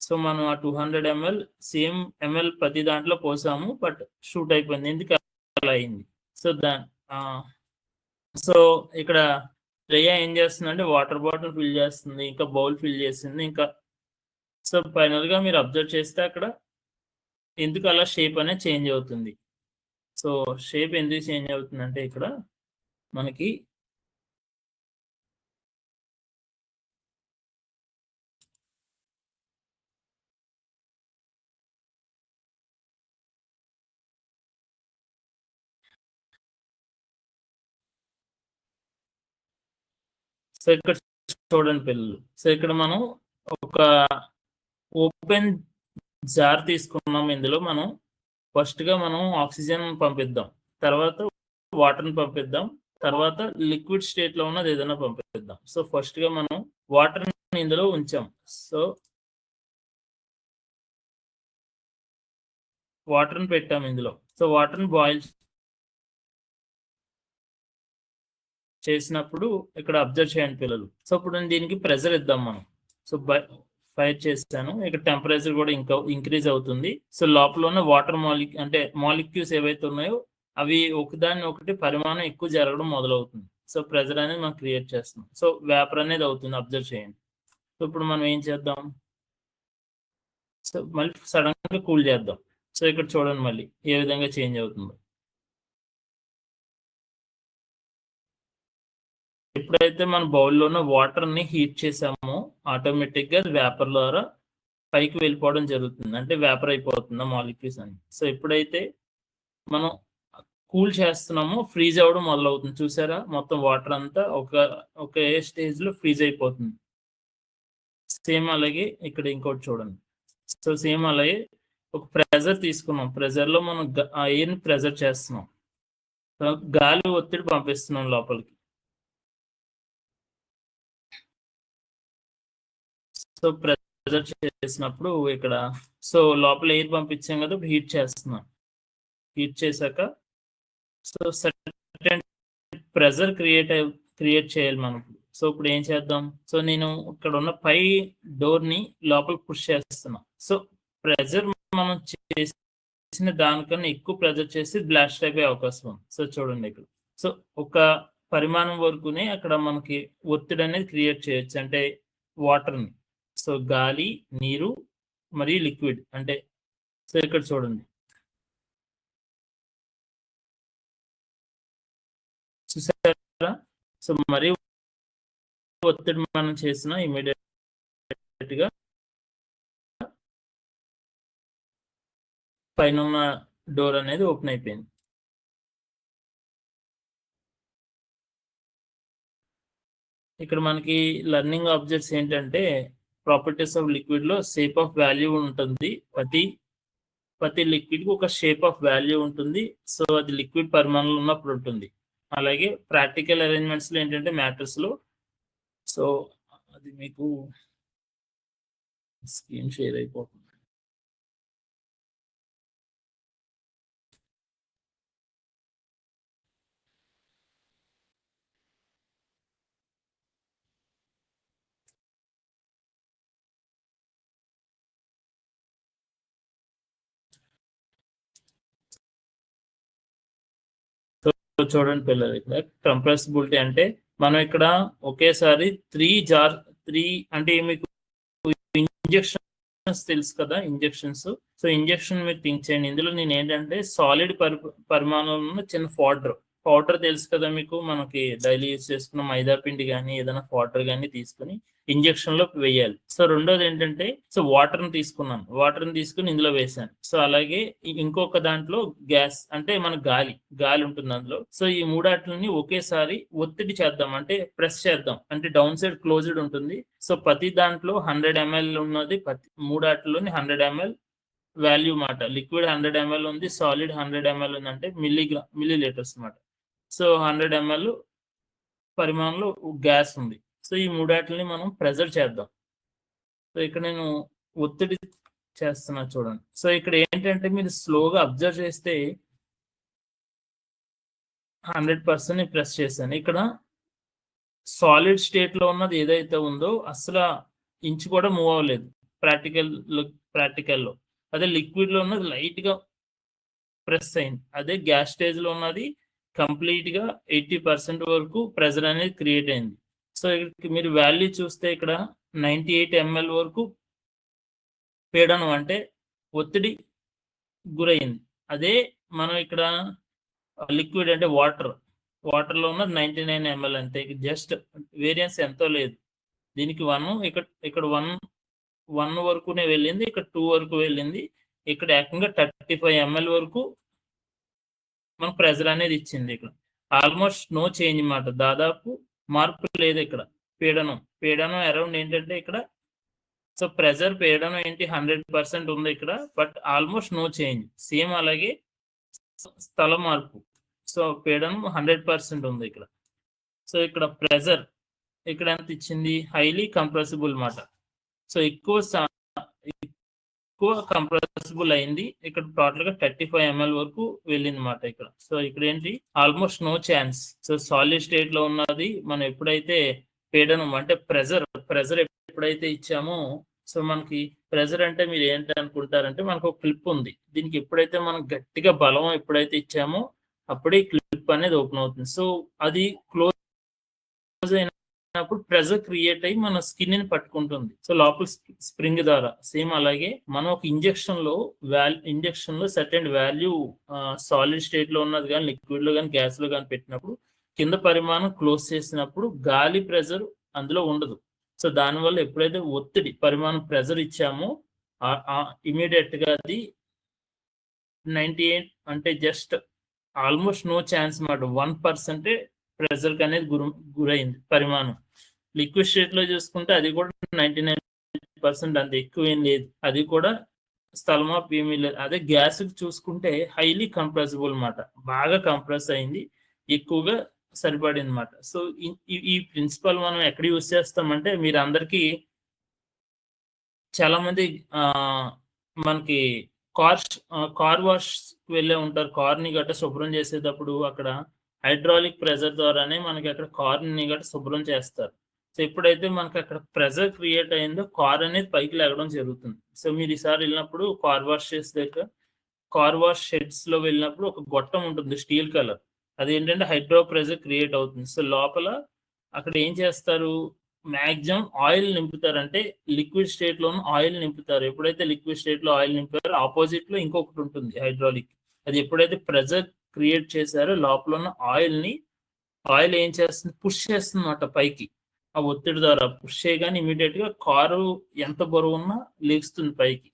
సో మనం ఆ 200 ml సేమ్ ఎంఎల్ ప్రతి దాంట్లో పోసాము, బట్ షూట్ అయిపోయింది. ఎందుకు అలా అయింది? సో ఇక్కడ రేయా ఏం చేస్తుందంటే వాటర్ బాటిల్ ఫిల్ చేస్తుంది, ఇంకా బౌల్ ఫిల్ చేసింది, ఇంకా సో ఫైనల్ గా మీరు అబ్జర్వ్ చేస్తే అక్కడ ఎందుకు అలా షేప్ అనేది చేంజ్ అవుతుంది. సో షేప్ ఎందుకు చేంజ్ అవుతుందంటే ఇక్కడ మనకి సో ఇక్కడ చూడండి పిల్లలు. సో ఇక్కడ మనం ఒక ఓపెన్ జార్ తీసుకున్నాం. ఇందులో మనం ఫస్ట్ గా మనం ఆక్సిజన్ పంపిద్దాం, తర్వాత వాటర్ని పంపిద్దాం, తర్వాత లిక్విడ్ స్టేట్ లో ఉన్నది ఏదైనా పంపిద్దాం. సో ఫస్ట్ గా మనం వాటర్ ఇందులో ఉంచాం. సో వాటర్ని పెట్టాం ఇందులో. సో వాటర్ని బాయిల్ చేసినప్పుడు ఇక్కడ అబ్జర్వ్ చేయండి పిల్లలు. సో ఇప్పుడు దీనికి ప్రెజర్ ఇద్దాం మనం. సో ఫైర్ చేస్తాను, ఇక్కడ టెంపరేచర్ కూడా ఇంకా ఇంక్రీజ్ అవుతుంది. సో లోపల ఉన్న వాటర్ మాలిక్యూల్స్ ఏవైతే ఉన్నాయో అవి ఒకదాన్ని ఒకటి పరిమాణం ఎక్కువ జరగడం మొదలవుతుంది. సో ప్రెజర్ అనేది మనం క్రియేట్ చేస్తాం. సో వేపర్ అనేది అవుతుంది, అబ్జర్వ్ చేయండి. సో ఇప్పుడు మనం ఏం చేద్దాం, సో మళ్ళీ సడన్ గా కూల్ చేద్దాం. సో ఇక్కడ చూడండి మళ్ళీ ఏ విధంగా చేంజ్ అవుతుందో. ఎప్పుడైతే మన బౌల్లో ఉన్న వాటర్ని హీట్ చేసామో ఆటోమేటిక్గా వేపర్ ద్వారా పైకి వెళ్ళిపోవడం జరుగుతుంది, అంటే వేపర్ అయిపోతుంది మాలిక్యూల్స్ అని. సో ఎప్పుడైతే మనం కూల్ చేస్తున్నామో ఫ్రీజ్ అవ్వడం మొదలవుతుంది. చూసారా, మొత్తం వాటర్ అంతా ఒకే స్టేజ్ లో ఫ్రీజ్ అయిపోతుంది. సేమ్ అలాగే ఇక్కడ ఇంకోటి చూడండి. సో సేమ్ అలాగే ఒక ప్రెజర్ తీసుకున్నాం, ప్రెజర్ లో మనం ఎయిర్ ప్రెజర్ చేస్తున్నాం, గాలి ఒత్తిడి పంపిస్తున్నాం లోపలికి. సో ప్రెజర్ చేసినప్పుడు ఇక్కడ సో లోపల ఎయిర్ పంపించాం కదా, హీట్ చేస్తున్నాం. హీట్ చేశాక సో సర్టెన్ ప్రెజర్ క్రియేట్ చేయాలి మనం. సో ఇప్పుడు ఏం చేద్దాం, సో నేను ఇక్కడ ఉన్న పై డోర్ ని లోపల పుష్ చేస్తున్నా. సో ప్రెజర్ మనం చేసిన దానికన్నా ఎక్కువ ప్రెజర్ చేసి బ్లాస్ట్ అయిపోయే అవకాశం ఉంది. సో చూడండి ఇక్కడ. సో ఒక పరిమాణం వరకునే అక్కడ మనకి ఒత్తిడి అనేది క్రియేట్ చేయొచ్చు, అంటే వాటర్ని. సో గాలి, నీరు మరియు లిక్విడ్, అంటే సో ఇక్కడ చూడండి. చూసారా, సో మరి ఒత్తిడి మనం చేసిన ఇమీడియట్ గా పైన ఉన్న డోర్ అనేది ఓపెన్ అయిపోయింది. ఇక్కడ మనకి లెర్నింగ్ ఆబ్జెక్ట్స్ ఏంటంటే ప్రాపర్టీస్ ఆఫ్ లిక్విడ్ లో షేప్ ఆఫ్ వాల్యూ ఉంటుంది. ప్రతి లిక్విడ్ కి ఒక షేప్ ఆఫ్ వాల్యూ ఉంటుంది. సో అది లిక్విడ్ పరిమాణంలో ఉన్నప్పుడు ఉంటుంది. అలాగే ప్రాక్టికల్ అరేంజ్మెంట్స్ లో ఏంటంటే మ్యాటర్స్ లో, సో అది మీకు స్క్రీన్ షేర్ అయిపోతుంది. చూడండి పిల్లలు, ఇక్కడ కంప్రెసిబిలిటీ అంటే మనం ఇక్కడ ఒకేసారి 3 అంటే మీకు ఇంజెక్షన్స్ తెలుసు కదా, ఇంజెక్షన్స్. సో ఇంజెక్షన్ మీరు థింక్ చేయండి. ఇందులో నేను ఏంటంటే సాలిడ్ పరిమాణంలో చిన్న పౌడర్ తెలుసు కదా మీకు, మనకి డైలీ యూజ్ చేసుకున్న మైదా పిండి కానీ ఏదైనా పౌడర్ కానీ తీసుకుని ఇంజెక్షన్ లో వేయాలి. సో రెండోది ఏంటంటే, సో వాటర్ ని తీసుకుని ఇందులో వేసాను. సో అలాగే ఇంకొక దాంట్లో గ్యాస్ అంటే మన గాలి ఉంటుంది అందులో. సో ఈ మూడాట్లని ఒకేసారి ఒత్తిడి చేద్దాం, అంటే ప్రెస్ చేద్దాం, అంటే డౌన్ సైడ్ క్లోజ్డ్ ఉంటుంది. సో ప్రతి దాంట్లో 100 ml ఉన్నది, మూడాట్లోని 100 ml వాల్యూ మాట. లిక్విడ్ 100 ml ఉంది, సాలిడ్ 100 ml ఉంది, అంటే మిల్లీ లీటర్స్ మాట. సో 100 ml పరిమాణంలో గ్యాస్ ఉంది. సో ఈ మూడాట్లని మనం ప్రెజర్ చేద్దాం. సో ఇక్కడ నేను ఒత్తిడి చేస్తున్నా చూడండి. సో ఇక్కడ ఏంటంటే మీరు స్లోగా అబ్జర్వ్ చేస్తే 100% ప్రెస్ చేశాను. ఇక్కడ సాలిడ్ స్టేట్ లో ఉన్నది ఏదైతే ఉందో అసలు ఇంచు కూడా మూవ్ అవ్వలేదు ప్రాక్టికల్లో. అదే లిక్విడ్ లో ఉన్నది లైట్ గా ప్రెస్ అయింది. అదే గ్యాస్ స్టేజ్ లో ఉన్నది కంప్లీట్ గా 80% వరకు ప్రెజర్ అనేది క్రియేట్ అయింది. సో ఇక్కడ మీరు వాల్యూ చూస్తే ఇక్కడ 98 ml వరకు పీడనం అంటే ఒత్తిడి గురైంది. అదే మనం ఇక్కడ లిక్విడ్ అంటే వాటర్ లో ఉన్నది 99 ml అంతే. జస్ట్ వేరియన్స్ ఎంతో లేదు. దీనికి 1 ఇక్కడ 1 వరకునే వెళ్ళింది, ఇక్కడ 2 వరకు వెళ్ళింది, ఇక్కడ ఏకంగా 35 ml వరకు మన ప్రెజర్ అనేది ఇచ్చింది. ఇక్కడ ఆల్మోస్ట్ నో చేంజ్ మాట, దాదాపు మార్పు లేదు. ఇక్కడ పీడనం అరౌండ్ ఏంటంటే ఇక్కడ, సో ప్రెజర్ పీడనం ఏంటి 100% ఉంది ఇక్కడ, but almost no change. Same అలాగే స్థల మార్పు, సో పీడనం 100% ఉంది ఇక్కడ. సో ఇక్కడ ప్రెజర్ ఇక్కడ ఎంత ఇచ్చింది, హైలీ కంప్రెసిబుల్ మాట. సో ఎక్కువ కంప్రెసిబుల్ అయింది. ఇక్కడ టోటల్ గా 35 ml వరకు వెళ్ళింది మాట ఇక్కడ. సో ఇక్కడ ఏంటి, almost no chance. So solid state లో ఉన్నది మనం ఎప్పుడైతే పీడనం అంటే ప్రెజర్ ఎప్పుడైతే ఇచ్చామో, సో మనకి ప్రెజర్ అంటే మీరు ఏంటి అనుకుంటారంటే, మనకు ఒక క్లిప్ ఉంది, దీనికి ఎప్పుడైతే మనం గట్టిగా బలం ఎప్పుడైతే ఇచ్చామో అప్పుడే క్లిప్ అనేది ఓపెన్ అవుతుంది. సో అది క్లోజ్ అయినప్పుడు ప్రెజర్ క్రియేట్ అయ్యి మన స్కిన్ ని పట్టుకుంటుంది. సో లోపల స్ప్రింగ్ ద్వారా. సేమ్ అలాగే మనం ఒక ఇంజెక్షన్ లో సర్టెన్ వాల్యూ సాలిడ్ స్టేట్ లో ఉన్నది కానీ లిక్విడ్ లో కానీ గ్యాస్ లో కానీ పెట్టినప్పుడు కింద పరిమాణం క్లోజ్ చేసినప్పుడు గాలి ప్రెజర్ అందులో ఉండదు. సో దానివల్ల ఎప్పుడైతే ఒత్తిడి పరిమాణం ప్రెజర్ ఇచ్చామో ఇమీడియట్ గా అది 98 అంటే జస్ట్ ఆల్మోస్ట్ నో ఛాన్స్ మాట, 1% ప్రెజర్ కి అనేది గురైంది పరిమాణం. లిక్విడ్ స్టేట్ లో చూసుకుంటే అది కూడా 99% అంత ఎక్కువ ఏం లేదు, అది కూడా స్థలమాప్ ఏమీ లేదు. అదే గ్యాస్ చూసుకుంటే హైలీ కంప్రెసిబుల్ మాట, బాగా కంప్రెస్ అయింది, ఎక్కువగా సరిపడింది మాట. సో ఈ ప్రిన్సిపల్ మనం ఎక్కడ యూజ్ చేస్తామంటే, మీరు అందరికీ చాలా మంది మనకి కార్ వాష్ వెళ్ళే ఉంటారు. కార్ ని గట్ట శుభ్రం చేసేటప్పుడు అక్కడ హైడ్రాలిక్ ప్రెజర్ ద్వారానే మనకి అక్కడ కార్ ని గట్ట శుభ్రం చేస్తారు. సో ఎప్పుడైతే మనకి అక్కడ ప్రెజర్ క్రియేట్ అయిందో కార్ అనేది పైకి లేగడం జరుగుతుంది. సో మీరు ఈసారి వెళ్ళినప్పుడు కార్ వాష్ చేసే కార్ వాష్ షెడ్స్ లో వెళ్ళినప్పుడు ఒక గొట్టం ఉంటుంది స్టీల్ కలర్, అది ఏంటంటే హైడ్రో ప్రెజర్ క్రియేట్ అవుతుంది. సో లోపల అక్కడ ఏం చేస్తారు, మ్యాక్సిమం ఆయిల్ నింపుతారు, అంటే లిక్విడ్ స్టేట్ లోను ఆయిల్ నింపుతారు. ఎప్పుడైతే లిక్విడ్ స్టేట్ లో ఆయిల్ నింపారో ఆపోజిట్ లో ఇంకొకటి ఉంటుంది హైడ్రాలిక్, అది ఎప్పుడైతే ప్రెజర్ క్రియేట్ చేశారో లోపల ఉన్న ఆయిల్ ఏం చేస్తుంది, పుష్ చేస్తుంది అన్నమాట పైకి. ఆ ఒత్తిడి ద్వారా పుష్ చేయగానే ఇమీడియట్ గా కారు ఎంత బరువు ఉన్నా లేస్తుంది పైకి.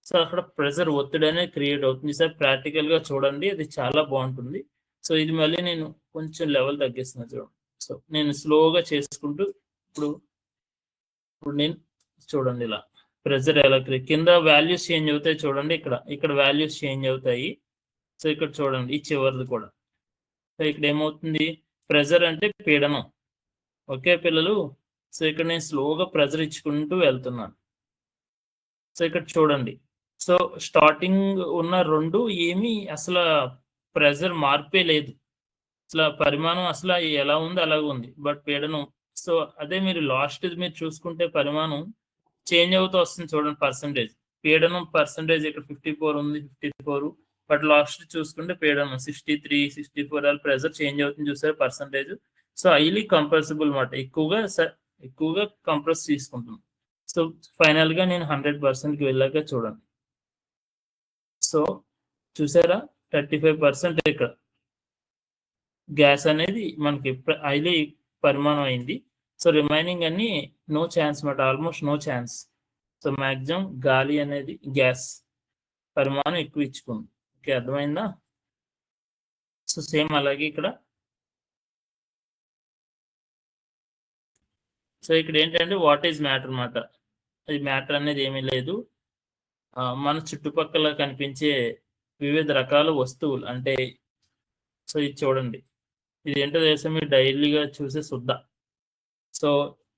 సో అక్కడ ప్రెజర్ ఒత్తిడి అనేది క్రియేట్ అవుతుంది. సార్ ప్రాక్టికల్ గా చూడండి, అది చాలా బాగుంటుంది. సో ఇది మళ్ళీ నేను కొంచెం లెవెల్ తగ్గిస్తున్నా చూడండి. సో నేను స్లోగా చేసుకుంటూ ఇప్పుడు నేను చూడండి ఇలా ప్రెజర్ ఎలా కింద వాల్యూస్ చేంజ్ అవుతాయి చూడండి, ఇక్కడ వాల్యూస్ చేంజ్ అవుతాయి. సో ఇక్కడ చూడండి ఈ చివరిది కూడా. సో ఇక్కడ ఏమవుతుంది, ప్రెజర్ అంటే పీడనం. ఓకే పిల్లలు, సో ఇక్కడ నేను స్లోగా ప్రెజర్ ఇచ్చుకుంటూ వెళ్తున్నాను. సో ఇక్కడ చూడండి, సో స్టార్టింగ్ ఉన్న రెండు ఏమీ అసలు ప్రెజర్ మార్పే లేదు, అసలు పరిమాణం అసలు ఎలా ఉంది అలాగే ఉంది, బట్ పీడనం. సో అదే మీరు లాస్ట్ మీరు చూసుకుంటే పరిమాణం చేంజ్ అవుతూ వస్తుంది చూడండి పర్సంటేజ్. పీడనం పర్సంటేజ్ ఇక్కడ 54 ఉంది, 54, బట్ లాస్ట్ చూసుకుంటే పీడనం 63, 64 అలా ప్రెజర్ చేంజ్ అవుతుంది చూసారు పర్సంటేజ్. సో హైలీ కంప్రెసిబుల్ మాట, ఎక్కువగా కంప్రెస్ తీసుకుంటుంది. సో ఫైనల్ గా నేను 100%కి వెళ్ళాక చూడండి, సో చూసారా 35% ఇక్కడ గ్యాస్ అనేది మనకి హైలీ పరిమాణం అయింది. సో రిమైనింగ్ అన్ని నో ఛాన్స్ మాట, almost no chance. So maximum గాలి అనేది గ్యాస్ పరిమాణం ఎక్కువ ఇచ్చుకుంది. ఓకే, అర్థమైందా? సో సేమ్ అలాగే ఇక్కడ. సో ఇక్కడ ఏంటంటే వాట్ ఈజ్ మ్యాటర్ అన్నమాట. అది మ్యాటర్ అనేది ఏమీ లేదు, మన చుట్టుపక్కల కనిపించే వివిధ రకాల వస్తువులు. అంటే సో ఇది చూడండి, ఇది ఏంటో తెలుసా, మీరు డైలీగా చూసే సుద్ద. సో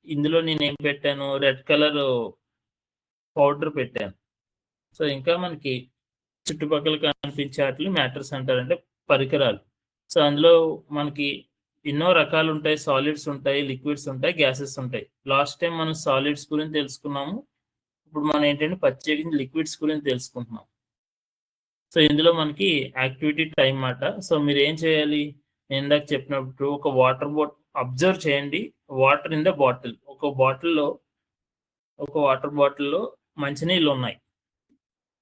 ఇందులో నేను ఏం పెట్టాను, రెడ్ కలర్ పౌడర్ పెట్టాను. సో ఇంకా మనకి చుట్టుపక్కల కనిపించే వాటిని మ్యాటర్స్ అంటారు, అంటే పరికరాలు. సో అందులో మనకి ఎన్నో రకాలు ఉంటాయి, సాలిడ్స్ ఉంటాయి, లిక్విడ్స్ ఉంటాయి, గ్యాసెస్ ఉంటాయి. లాస్ట్ టైం మనం సాలిడ్స్ గురించి తెలుసుకున్నాము, ఇప్పుడు మనం ఏంటంటే ప్రత్యేకించి లిక్విడ్స్ గురించి తెలుసుకుంటున్నాం. సో ఇందులో మనకి యాక్టివిటీ టైం మాట. సో మీరు ఏం చేయాలి, నేను ఇందాక చెప్పినప్పుడు ఒక వాటర్ బాటిల్ అబ్జర్వ్ చేయండి, వాటర్ ఇన్ ద బాటిల్. ఒక వాటర్ బాటిల్లో మంచినీళ్ళు ఉన్నాయి,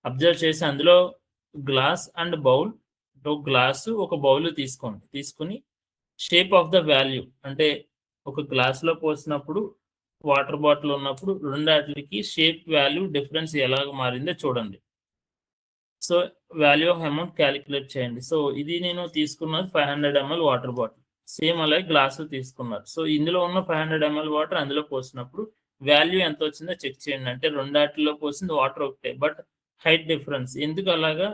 అబ్జర్వ్ చేసి అందులో గ్లాస్ అండ్ బౌల్, ఒక గ్లాసు ఒక బౌల్ తీసుకోండి. తీసుకుని షేప్ ఆఫ్ ద వాల్యూ, అంటే ఒక గ్లాసులో పోసినప్పుడు వాటర్ బాటిల్ ఉన్నప్పుడు రెండాటికి షేప్ వాల్యూ డిఫరెన్స్ ఎలాగ మారిందో చూడండి. So value of amount calculate చేయండి. సో ఇది నేను తీసుకున్నది 500 ml వాటర్ బాటిల్, సేమ్ అలాగే గ్లాసు తీసుకున్నారు. సో ఇందులో ఉన్న 500 ml వాటర్ అందులో పోసినప్పుడు వాల్యూ ఎంత వచ్చిందో చెక్ చేయండి. అంటే రెండాటిలో పోసింది వాటర్ ఒకటే, బట్ హైట్ డిఫరెన్స్. ఎందుకు అలాగా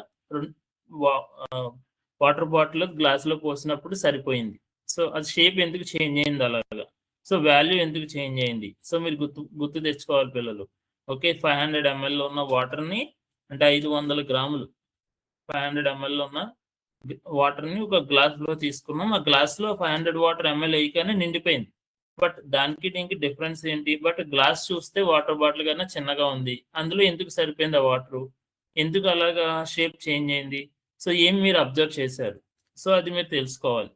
వాటర్ బాటిల్ గ్లాసులో పోసినప్పుడు సరిపోయింది. సో అది షేప్ ఎందుకు చేంజ్ అయింది అలాగా, సో వాల్యూ ఎందుకు చేంజ్ అయింది. సో మీరు గుర్తు తెచ్చుకోవాలి పిల్లలు. ఓకే, 500 ml ఉన్న వాటర్ని, అంటే 500 గ్రాములు 500 ml ఉన్న వాటర్ని ఒక గ్లాస్లో తీసుకున్నాం. ఆ గ్లాస్లో 500 వాటర్ ml వేయగానే నిండిపోయింది. బట్ దానికి దీనికి డిఫరెన్స్ ఏంటి, బట్ గ్లాస్ చూస్తే వాటర్ బాటిల్ కన్నా చిన్నగా ఉంది, అందులో ఎందుకు సరిపోయింది ఆ వాటరు, ఎందుకు అలాగా షేప్ చేంజ్ అయింది. సో ఏం మీరు అబ్జర్వ్ చేశారు, సో అది మీరు తెలుసుకోవాలి.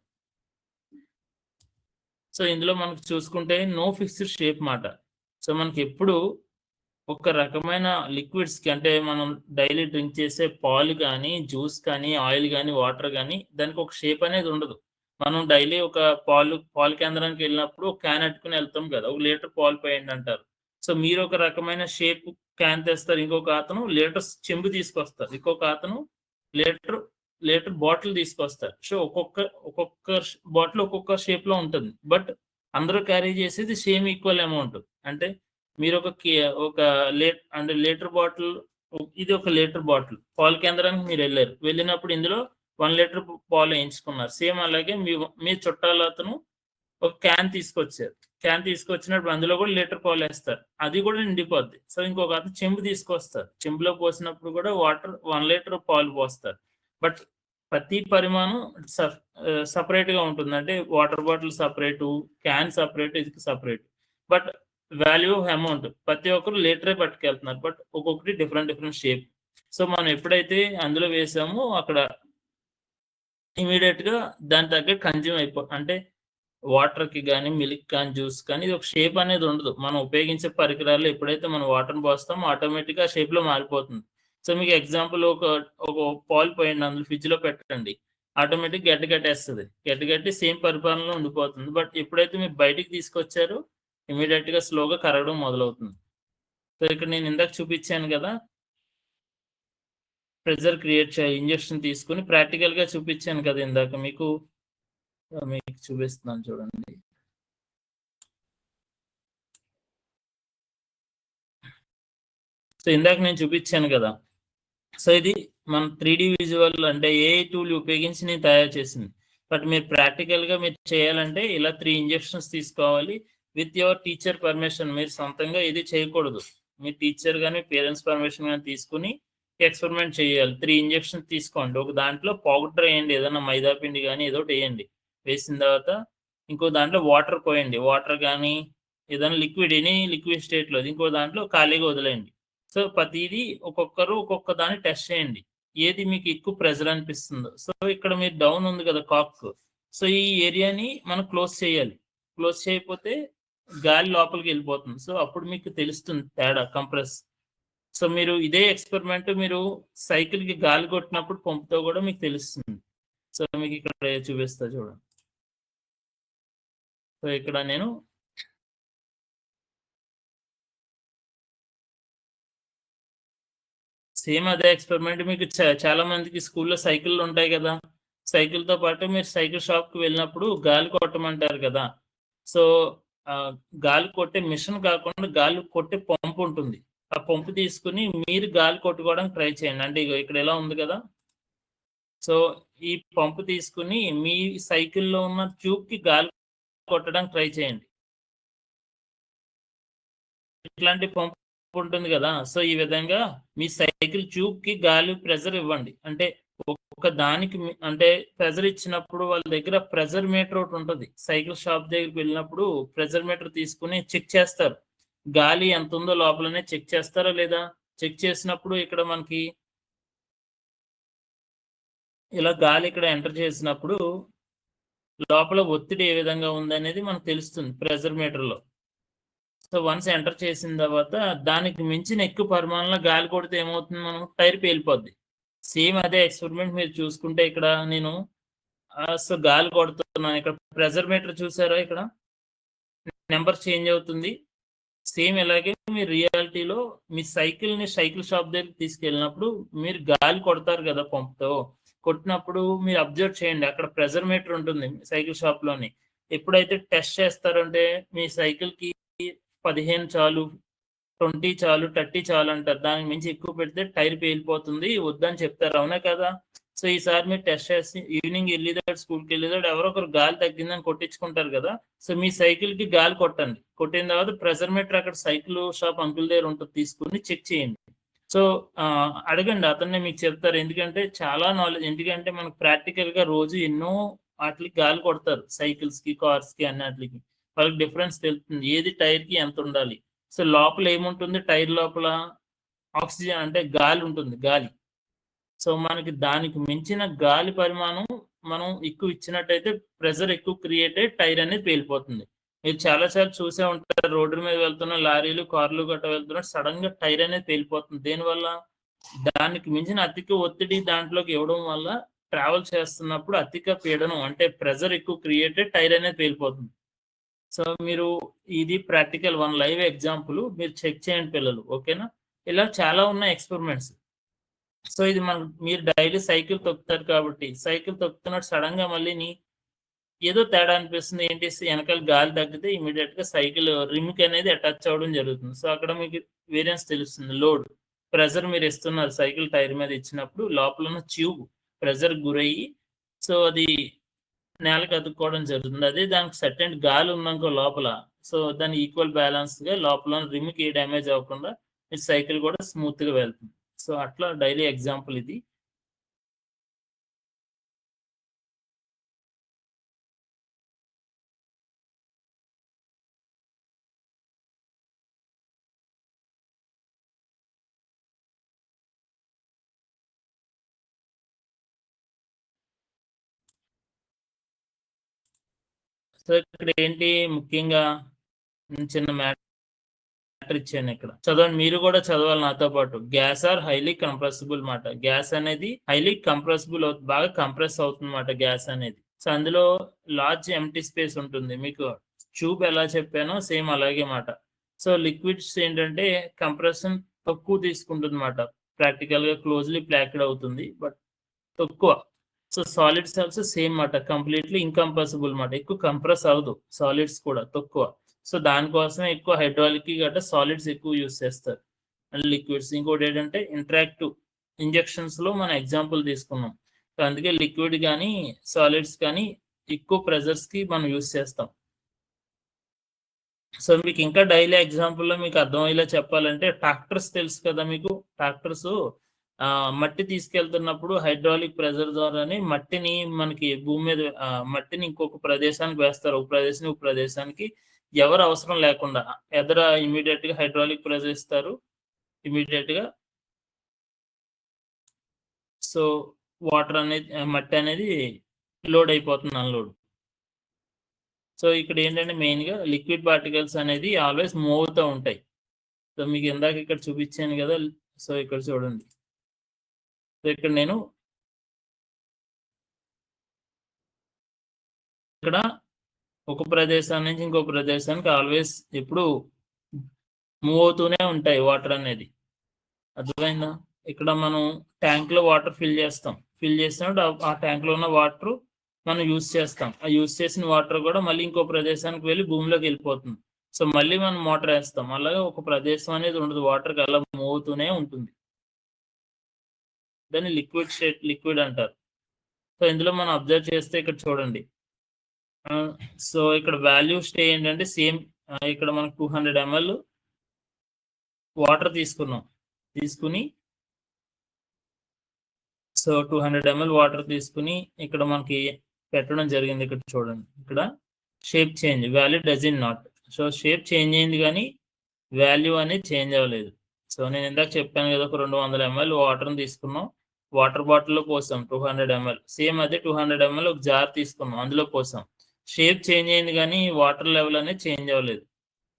సో ఇందులో మనకు చూసుకుంటే నో ఫిక్స్డ్ షేప్ మాట. సో మనకి ఎప్పుడు ఒక రకమైన లిక్విడ్స్కి, అంటే మనం డైలీ డ్రింక్ చేసే పాలు కానీ, జ్యూస్ కానీ, ఆయిల్ కానీ, వాటర్ కానీ, దానికి ఒక షేప్ అనేది ఉండదు. మనం డైలీ ఒక పాలు కేంద్రానికి వెళ్ళినప్పుడు ఒక క్యాన్ పెట్టుకుని వెళ్తాం కదా, 1 లీటర్ పాలు పోయండి అంటారు. సో మీరు ఒక రకమైన షేప్ క్యాన్ తెస్తారు, ఇంకొక అతను లీటర్ చెంబు తీసుకొస్తారు, ఇంకొక అతను లీటర్ బాటిల్ తీసుకొస్తారు. సో ఒక్కొక్క బాటిల్ ఒక్కొక్క షేప్ లో ఉంటుంది, బట్ అందరూ క్యారీ చేసేది సేమ్ ఈక్వల్ అమౌంట్. అంటే మీరు ఒక లీటర్ బాటిల్, ఇది ఒక లీటర్ బాటిల్, పాల కేంద్రానికి మీరు వెళ్ళినప్పుడు ఇందులో 1 లీటర్ పాలు వేయించుకున్నారు. సేమ్ అలాగే మీ చుట్టాల అతను ఒక క్యాన్ తీసుకొచ్చినప్పుడు అందులో కూడా లీటర్ పాలు వేస్తారు, అది కూడా నిండిపోద్ది. సో ఇంకొక అతను చెంబు తీసుకొస్తారు, చెంబులో పోసినప్పుడు కూడా 1 లీటర్ పాలు పోస్తారు. బట్ ప్రతి పరిమాణం సపరేట్ గా ఉంటుంది, అంటే water bottle separate, can separate, ఇది separate. But value of amount ప్రతి ఒక్కరు లీటరే పట్టుకెళ్తున్నారు, బట్ ఒక్కొక్కటి డిఫరెంట్ షేప్. సో మనం ఎప్పుడైతే అందులో వేసామో అక్కడ ఇమీడియట్ గా దాని తగ్గట్టు కన్జ్యూమ్ అంటే వాటర్ కి కానీ, మిల్క్ కానీ, జ్యూస్ కానీ, ఇది ఒక షేప్ అనేది ఉండదు. మనం ఉపయోగించే పరికరాలు ఎప్పుడైతే మనం వాటర్ పోస్తామో ఆటోమేటిక్ గా షేప్ లో మారిపోతుంది. సో మీకు ఎగ్జాంపుల్ ఒక పాలు పోయండి, అందులో ఫ్రిడ్జ్ లో పెట్టండి, ఆటోమేటిక్ గడ్డగట్టేస్తుంది, గడ్డగట్టి సేమ్ పరిపాలనలో ఉండిపోతుంది. బట్ ఎప్పుడైతే మీరు బయటికి తీసుకొచ్చారో ఇమీడియట్ గా స్లోగా కరగడం మొదలవుతుంది. సో ఇక్కడ నేను ఇందాక చూపించాను కదా, ప్రెజర్ క్రియేట్ చేయాలి, ఇంజెక్షన్ తీసుకుని ప్రాక్టికల్ గా చూపించాను కదా ఇందాక మీకు చూపిస్తున్నాను చూడండి. సో ఇందాక నేను చూపించాను కదా. సో ఇది మన 3D విజువల్ అంటే ఏ టూల్ ఉపయోగించి నేను తయారు చేసింది. బట్ మీరు ప్రాక్టికల్గా మీరు చేయాలంటే ఇలా 3 ఇంజెక్షన్స్ తీసుకోవాలి విత్ యువర్ టీచర్ పర్మిషన్. మీరు సొంతంగా ఇది చేయకూడదు. మీ టీచర్ కానీ పేరెంట్స్ పర్మిషన్ కానీ తీసుకుని ఎక్స్పెరిమెంట్ చేయాలి. 3 ఇంజెక్షన్స్ తీసుకోండి. ఒక దాంట్లో పౌడర్ వేయండి, ఏదైనా మైదా పిండి కానీ ఏదో ఒకటి వేయండి. వేసిన తర్వాత ఇంకో దాంట్లో వాటర్ పోయండి, వాటర్ కానీ ఏదైనా లిక్విడ్ ఎనీ లిక్విడ్ స్టేట్లో. ఇంకో దాంట్లో ఖాళీగా వదిలేయండి. సో ప్రతిదీ ఒక్కొక్కరు ఒక్కొక్క దాన్ని టెస్ట్ చేయండి, ఏది మీకు ఎక్కువ ప్రెజర్ అనిపిస్తుందో. సో ఇక్కడ మీరు డౌన్ ఉంది కదా కాక్, సో ఈ ఏరియాని మనం క్లోజ్ చేయాలి. క్లోజ్ చేయకపోతే గాలి లోపలికి వెళ్ళిపోతుంది. సో అప్పుడు మీకు తెలుస్తుంది తేడా కంప్రెస్. సో మీరు ఇదే ఎక్స్పెరిమెంట్ మీరు సైకిల్కి గాలి కొట్టినప్పుడు పంపుతో కూడా మీకు తెలుస్తుంది. సో మీకు ఇక్కడ చూపిస్తా చూడండి. సో ఇక్కడ నేను సేమ్ అదే ఎక్స్పెరిమెంట్ మీకు చాలా మందికి స్కూల్లో సైకిళ్ళు ఉంటాయి కదా. సైకిల్తో పాటు మీరు సైకిల్ షాప్కి వెళ్ళినప్పుడు గాలి కొట్టమంటారు కదా. సో గాలి కొట్టే మిషన్ కాకుండా గాలి కొట్టే పంపు ఉంటుంది. ఆ పంపు తీసుకుని మీరు గాలి కొట్టుకోవడానికి ట్రై చేయండి. అంటే ఇక్కడ ఎలా ఉంది కదా. సో ఈ పంపు తీసుకుని మీ సైకిల్లో ఉన్న ట్యూబ్కి గాలి కొట్టడానికి ట్రై చేయండి. ఇట్లాంటి పంపు ఉంటుంది కదా. సో ఈ విధంగా మీ సైకిల్ ట్యూబ్కి గాలి ప్రెజర్ ఇవ్వండి. అంటే ఒక దానికి అంటే ప్రెజర్ ఇచ్చినప్పుడు వాళ్ళ దగ్గర ప్రెజర్ మీటర్ ఒకటి ఉంటుంది. సైకిల్ షాప్ దగ్గరికి వెళ్ళినప్పుడు ప్రెజర్ మీటర్ తీసుకుని చెక్ చేస్తారు, గాలి ఎంత ఉందో లోపలనే చెక్ చేస్తారా లేదా. చెక్ చేసినప్పుడు ఇక్కడ మనకి ఇలా గాలి ఇక్కడ ఎంటర్ చేసినప్పుడు లోపల ఒత్తిడి ఏ విధంగా ఉందనేది మనకు తెలుస్తుంది ప్రెజర్ మీటర్లో. సో వన్స్ ఎంటర్ చేసిన తర్వాత దానికి మించిన ఎక్కువ పరిమాణంలో గాలి కొడితే ఏమవుతుంది, మనం టైర్ పేలిపోద్ది. సేమ్ అదే ఎక్స్పెరిమెంట్ మీరు చూసుకుంటే ఇక్కడ నేను సో గాలి కొడుతున్నాను. ఇక్కడ ప్రెజర్ మీటర్ చూసారా, ఇక్కడ నెంబర్ చేంజ్ అవుతుంది. సేమ్ ఇలాగే మీరు రియాలిటీలో మీ సైకిల్ని సైకిల్ షాప్ దగ్గరికి తీసుకెళ్ళినప్పుడు మీరు గాలి కొడతారు కదా పంపుతో. కొట్టినప్పుడు మీరు అబ్జర్వ్ చేయండి, అక్కడ ప్రెజర్ మీటర్ ఉంటుంది సైకిల్ షాప్లోని. ఎప్పుడైతే టెస్ట్ చేస్తారంటే మీ సైకిల్కి 15 చాలు, 20 చాలు, 30 చాలు అంటారు. దానికి మించి ఎక్కువ పెడితే టైర్ పేలిపోతుంది, వద్దని చెప్తారు, అవునా కదా. సో ఈసారి మీరు టెస్ట్ చేసి ఈవినింగ్ వెళ్ళేదాడు, స్కూల్కి వెళ్ళేదాడు ఎవరో ఒకరు గాలి తగ్గిందని కొట్టించుకుంటారు కదా. సో మీ సైకిల్కి గాలి కొట్టండి. కొట్టిన తర్వాత ప్రెజర్ మీటర్ అక్కడ సైకిల్ షాప్ అంకుల్ దగ్గర ఉంటుంది, తీసుకుని చెక్ చేయండి. సో అడగండి, అతన్ని మీకు చెప్తారు. ఎందుకంటే చాలా నాలెడ్జ్, ఎందుకంటే మనకు ప్రాక్టికల్గా రోజు ఎన్నో వాటికి గాలి కొడతారు, సైకిల్స్కి, కార్స్కి, అన్నిటికి. వాళ్ళకి డిఫరెన్స్ తెలుస్తుంది, ఏది టైర్కి ఎంత ఉండాలి. సో లోపల ఏముంటుంది, టైర్ లోపల ఆక్సిజన్ అంటే గాలి ఉంటుంది, గాలి. సో మనకి దానికి మించిన గాలి పరిమాణం మనం ఎక్కువ ఇచ్చినట్టయితే ప్రెజర్ ఎక్కువ క్రియేట్ అయ్యి టైర్ అనేది పేలిపోతుంది. మీరు చాలాసార్లు చూసే ఉంటారు, రోడ్డు మీద వెళ్తున్న లారీలు, కార్లు గట్ట వెళ్తున్నా సడన్ గా టైర్ అనేది పేలిపోతుంది. దేనివల్ల, దానికి మించిన అధిక ఒత్తిడి దాంట్లోకి ఇవ్వడం వల్ల ట్రావెల్ చేస్తున్నప్పుడు అధిక పీడనం అంటే ప్రెజర్ ఎక్కువ క్రియేట్ అయ్యి టైర్ అనేది పేలిపోతుంది. సో మీరు ఇది ప్రాక్టికల్ వన్ లైవ్ ఎగ్జాంపుల్, మీరు చెక్ చేయండి పిల్లలు, ఓకేనా. ఇలా చాలా ఉన్నాయి ఎక్స్పెరిమెంట్స్. సో ఇది మీరు డైలీ సైకిల్ తొక్కుతారు కాబట్టి, సైకిల్ తొక్కుతున్నట్టు సడన్ గా మళ్ళీ ఏదో తేడా అనిపిస్తుంది, ఏంటి వెనకాల గాలి తగ్గితే ఇమీడియట్ గా సైకిల్ రిమ్కి అనేది అటాచ్ అవ్వడం జరుగుతుంది. సో అక్కడ మీకు వేరియన్స్ తెలుస్తుంది. లోడ్ ప్రెజర్ మీరు ఇస్తున్నారు సైకిల్ టైర్ మీద ఇచ్చినప్పుడు లోపల ఉన్న ట్యూబ్ ప్రెజర్ గురయ్యి సో అది నేలకు అతుక్కోవడం జరుగుతుంది. అదే దానికి సర్టెన్ గాలి ఉందనుకో లోపల, సో దాని ఈక్వల్ బ్యాలెన్స్ గా లోపల రిమ్కి ఏ డ్యామేజ్ అవ్వకుండా మీ సైకిల్ కూడా స్మూత్ గా వెళ్తుంది. సో అట్లా డైలీ ఎగ్జాంపుల్ ఇది. సో ఇక్కడ ఏంటి ముఖ్యంగా చిన్న మ్యాటర్ ఇచ్చాను ఇక్కడ, చదవండి, మీరు కూడా చదవాలి నాతో పాటు. గ్యాస్ ఆర్ హైలీ కంప్రెసిబుల్ మాట. గ్యాస్ అనేది హైలీ కంప్రెసిబుల్ అవుతుంది, బాగా కంప్రెస్ అవుతుంది మాట గ్యాస్ అనేది. సో అందులో లార్జ్ ఎంటీ స్పేస్ ఉంటుంది. మీకు ట్యూబ్ ఎలా చెప్పానో సేమ్ అలాగే మాట. సో లిక్విడ్స్ ఏంటంటే కంప్రెషన్ తక్కువ తీసుకుంటుంది మాట, ప్రాక్టికల్ గా క్లోజ్లీ ప్యాక్డ్ అవుతుంది బట్ తక్కువ. సో సాలిడ్స్ ఆల్సో సేమ్ మాట, కంప్లీట్లీ ఇన్కంప్రెసిబుల్ మాట, ఎక్కువ కంప్రెస్ అవ్వదు. సాలిడ్స్ కూడా తక్కువ. సో దానికోసమే ఎక్కువ హైడ్రాలిక్ గట్రా సాలిడ్స్ ఎక్కువ యూస్ చేస్తారు. And liquids. ఇంకోటి ఏంటంటే ఇంటరాక్టివ్ ఇంజెక్షన్స్ లో మనం ఎగ్జాంపుల్ తీసుకున్నాం. సో అందుకే లిక్విడ్ కానీ సాలిడ్స్ కానీ ఎక్కువ ప్రెజర్స్ కి మనం యూస్ చేస్తాం. సో మీకు ఇంకా డైలీ ఎగ్జాంపుల్లో మీకు అర్థమయ్యేలా చెప్పాలంటే ట్రాక్టర్స్ తెలుసు కదా మీకు. ట్రాక్టర్స్ మట్టి తీసుకెళ్తున్నప్పుడు హైడ్రాలిక్ ప్రెజర్ ద్వారానే మట్టిని మనకి భూమి మీద మట్టిని ఇంకొక ప్రదేశానికి వేస్తారు. ఒక ప్రదేశం ఒక ప్రదేశానికి ఎవరు అవసరం లేకుండా ఎదర ఇమీడియట్ గా హైడ్రాలిక్ ప్రెజర్ ఇస్తారు ఇమీడియట్ గా. సో వాటర్ అనేది మట్టి అనేది లోడ్ అయిపోతుంది, అన్లోడ్. సో ఇక్కడ ఏంటంటే మెయిన్ గా లిక్విడ్ పార్టికల్స్ అనేది ఆల్వేస్ మూవ్ అవుతూ ఉంటాయి. సో మీకు ఇందాక ఇక్కడ చూపించాను కదా. సో ఇక్కడ చూడండి. సో ఇక్కడ నేను ఇక్కడ ఒక ప్రదేశం నుంచి ఇంకో ప్రదేశానికి ఆల్వేస్ ఎప్పుడు మూవ్ అవుతూనే ఉంటాయి వాటర్ అనేది. అర్థమైందా? ఇక్కడ మనం ట్యాంక్ లో వాటర్ ఫిల్ చేసినప్పుడు ఆ ట్యాంక్ లో ఉన్న వాటర్ మనం యూజ్ చేస్తాం. ఆ యూజ్ చేసిన వాటర్ కూడా మళ్ళీ ఇంకో ప్రదేశానికి వెళ్ళి భూమిలోకి వెళ్ళిపోతుంది. సో మళ్ళీ మనం మోటార్ వేస్తాం. అలాగే ఒక ప్రదేశం అనేది ఉండదు, వాటర్కి అలా మూవ్ అవుతూనే ఉంటుంది. దాన్ని లిక్విడ్ అంటారు. సో ఇందులో మనం అబ్జర్వ్ చేస్తే ఇక్కడ చూడండి. సో ఇక్కడ వాల్యూ స్టే ఏంటంటే సేమ్. ఇక్కడ మనకు 200 ml వాటర్ తీసుకుని సో 200 ml వాటర్ తీసుకుని ఇక్కడ మనకి పెట్టడం జరిగింది. ఇక్కడ చూడండి, ఇక్కడ shape change value does not. So shape change అయింది కానీ వాల్యూ అనేది చేంజ్ అవ్వలేదు. సో నేను ఇందాక చెప్పాను కదా, ఒక 200 ml వాటర్ని తీసుకున్నాం, వాటర్ బాటిల్లో పోసాం 200 ml. సేమ్ అదే 200 ml ఒక జార్ తీసుకున్నాం, అందులో పోసాం. షేప్ చేంజ్ అయింది కానీ వాటర్ లెవెల్ అనేది చేంజ్ అవ్వలేదు.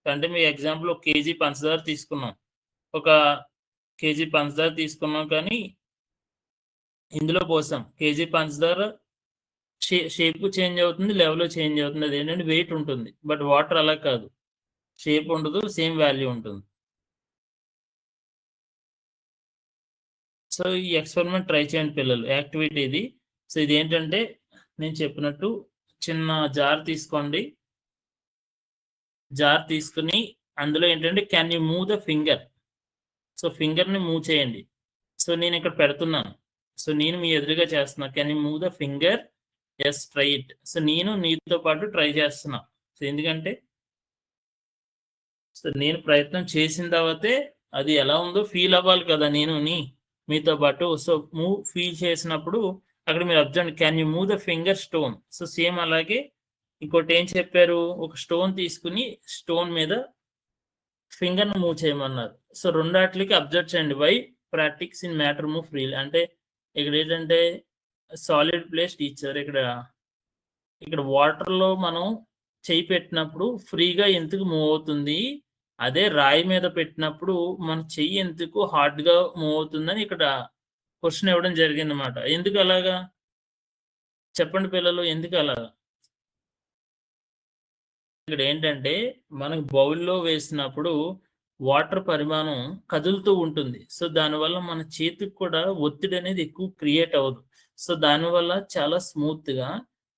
అంటే మీ ఎగ్జాంపుల్ ఒక కేజీ పంచదార తీసుకున్నాం కానీ ఇందులో పోసాం. కేజీ పంచదార షేప్ చేంజ్ అవుతుంది, లెవెల్ చేంజ్ అవుతుంది. అది ఏంటంటే వెయిట్ ఉంటుంది. బట్ వాటర్ అలా కాదు, షేప్ ఉండదు, సేమ్ వాల్యూ ఉంటుంది. సో ఈ ఎక్స్పెరిమెంట్ ట్రై చేయండి పిల్లలు. యాక్టివిటీ ఇది. సో ఇది ఏంటంటే నేను చెప్పినట్టు చిన్న జార్ తీసుకోండి. జార్ తీసుకుని అందులో ఏంటంటే can you move the finger. So ఫింగర్ని మూవ్ చేయండి. సో నేను ఇక్కడ పెడుతున్నాను. సో నేను మీ ఎదురుగా చేస్తున్నా. Can you move the finger? Yes, try it. So నేను నీతో పాటు ట్రై చేస్తున్నా. సో ఎందుకంటే సో నేను ప్రయత్నం చేసిన తర్వాతే అది ఎలా ఉందో ఫీల్ అవ్వాలి కదా నేను మీతో పాటు. సో ఫీల్ చేసినప్పుడు అక్కడ మీరు observe, can you move the finger stone. So same అలాగే ఇంకోటి ఏం చెప్పారు, ఒక స్టోన్ తీసుకుని స్టోన్ మీద ఫింగర్ను మూవ్ చేయమన్నారు. సో రెండాట్లకి అబ్జర్వ్ చేయండి. Why practice in matter move freely అంటే ఇక్కడ ఏంటంటే సాలిడ్ ప్లేస్ టీచర్. ఇక్కడ వాటర్లో మనం చేయి పెట్టినప్పుడు ఫ్రీగా ఎందుకు మూవ్ అవుతుంది, అదే రాయి మీద పెట్టినప్పుడు మన చెయ్యి ఎందుకు హార్డ్గా మూవ్ అవుతుందని ఇక్కడ క్వశ్చన్ ఇవ్వడం జరిగింది అన్నమాట. ఎందుకు అలాగా చెప్పండి పిల్లలు, ఎందుకు అలాగా? ఇక్కడ ఏంటంటే మనకు బౌల్లో వేసినప్పుడు వాటర్ పరిమాణం కదులుతూ ఉంటుంది. సో దానివల్ల మన చేతికి కూడా ఒత్తిడి అనేది ఎక్కువ క్రియేట్ అవ్వదు. సో దానివల్ల చాలా స్మూత్ గా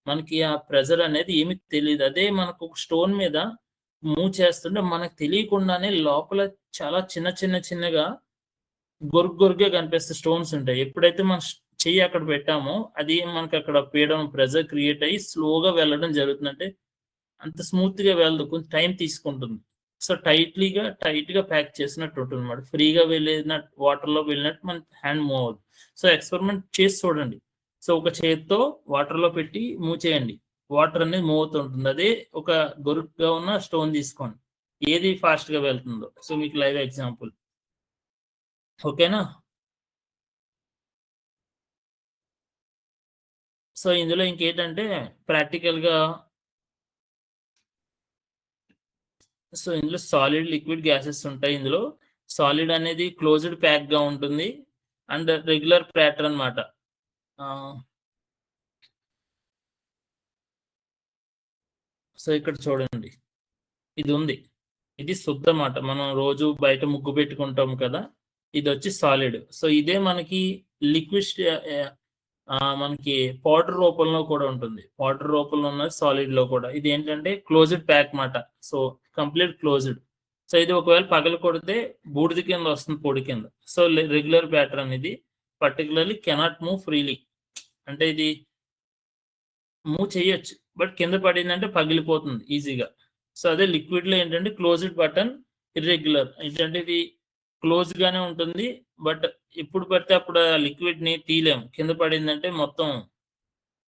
మనకి ఆ ప్రెజర్ అనేది ఏమి తెలియదు. అదే మనకు ఒక స్టోన్ మీద మూవ్ చేస్తుంటే మనకు తెలియకుండానే లోపల చాలా చిన్నగా గొరుగ్గా కనిపిస్తే స్టోన్స్ ఉంటాయి. ఎప్పుడైతే మన చెయ్యి అక్కడ పెట్టామో అది మనకి అక్కడ పీడనం ప్రెజర్ క్రియేట్ అయ్యి స్లోగా వెళ్ళడం జరుగుతుంది. అంటే అంత స్మూత్ గా వెళ్ళదు, కొంచెం టైం తీసుకుంటుంది. సో టైట్ గా ప్యాక్ చేసినట్టు ఉంటుంది అన్నమాట. ఫ్రీగా వెళ్ళినట్టు వాటర్లో వెళ్ళినట్టు మన హ్యాండ్ మూవ్ అవుతుంది. సో ఎక్స్పెరిమెంట్ చేసి చూడండి. సో ఒక చేతితో వాటర్లో పెట్టి మూవ్ చేయండి, వాటర్ అనేది మూవ్ అవుతుంటుంది. అదే ఒక గొరుగ్గా ఉన్న స్టోన్ తీసుకోండి, ఏది ఫాస్ట్ గా వెళ్తుందో. సో మీకు లైవ్ ఎగ్జాంపుల్, ఓకేనా? సో ఇందులో ఇంకేంటంటే ప్రాక్టికల్ గా సో ఇందులో సాలిడ్, లిక్విడ్, గ్యాసెస్ ఉంటాయి. ఇందులో సాలిడ్ అనేది క్లోజ్డ్ ప్యాక్ గా ఉంటుంది అండ్ రెగ్యులర్ ప్యాటర్న్ అన్నమాట. సో ఇక్కడ చూడండి, ఇది ఉంది, ఇది శుద్ధ మాట. మనం రోజు బయట ముగ్గు పెట్టుకుంటాం కదా, ఇది వచ్చి సాలిడ్. సో ఇదే మనకి లిక్విడ్ మనకి పౌడర్ రూపంలో కూడా ఉంటుంది. పౌడర్ రూపంలో ఉన్నది సాలిడ్ లో కూడా. ఇది ఏంటంటే క్లోజ్డ్ ప్యాక్ మాట. So complete closed. సో ఇది ఒకవేళ పగలు కొడితే బూడిద కింద వస్తుంది, పొడి కింద. సో రెగ్యులర్ ప్యాటర్న్ ఇది, పర్టికులర్లీ కెనాట్ మూవ్ ఫ్రీలీ. అంటే ఇది మూవ్ చేయొచ్చు, బట్ కింద పడిందంటే పగిలిపోతుంది ఈజీగా. సో అదే లిక్విడ్ లో ఏంటంటే క్లోజ్డ్ బటన్ ఇర్రెగ్యులర్, ఏంటంటే ఇది క్లోజ్ గానే ఉంటుంది, బట్ ఎప్పుడు పడితే అప్పుడు ఆ లిక్విడ్ ని తీయలేము. కింద పడిందంటే మొత్తం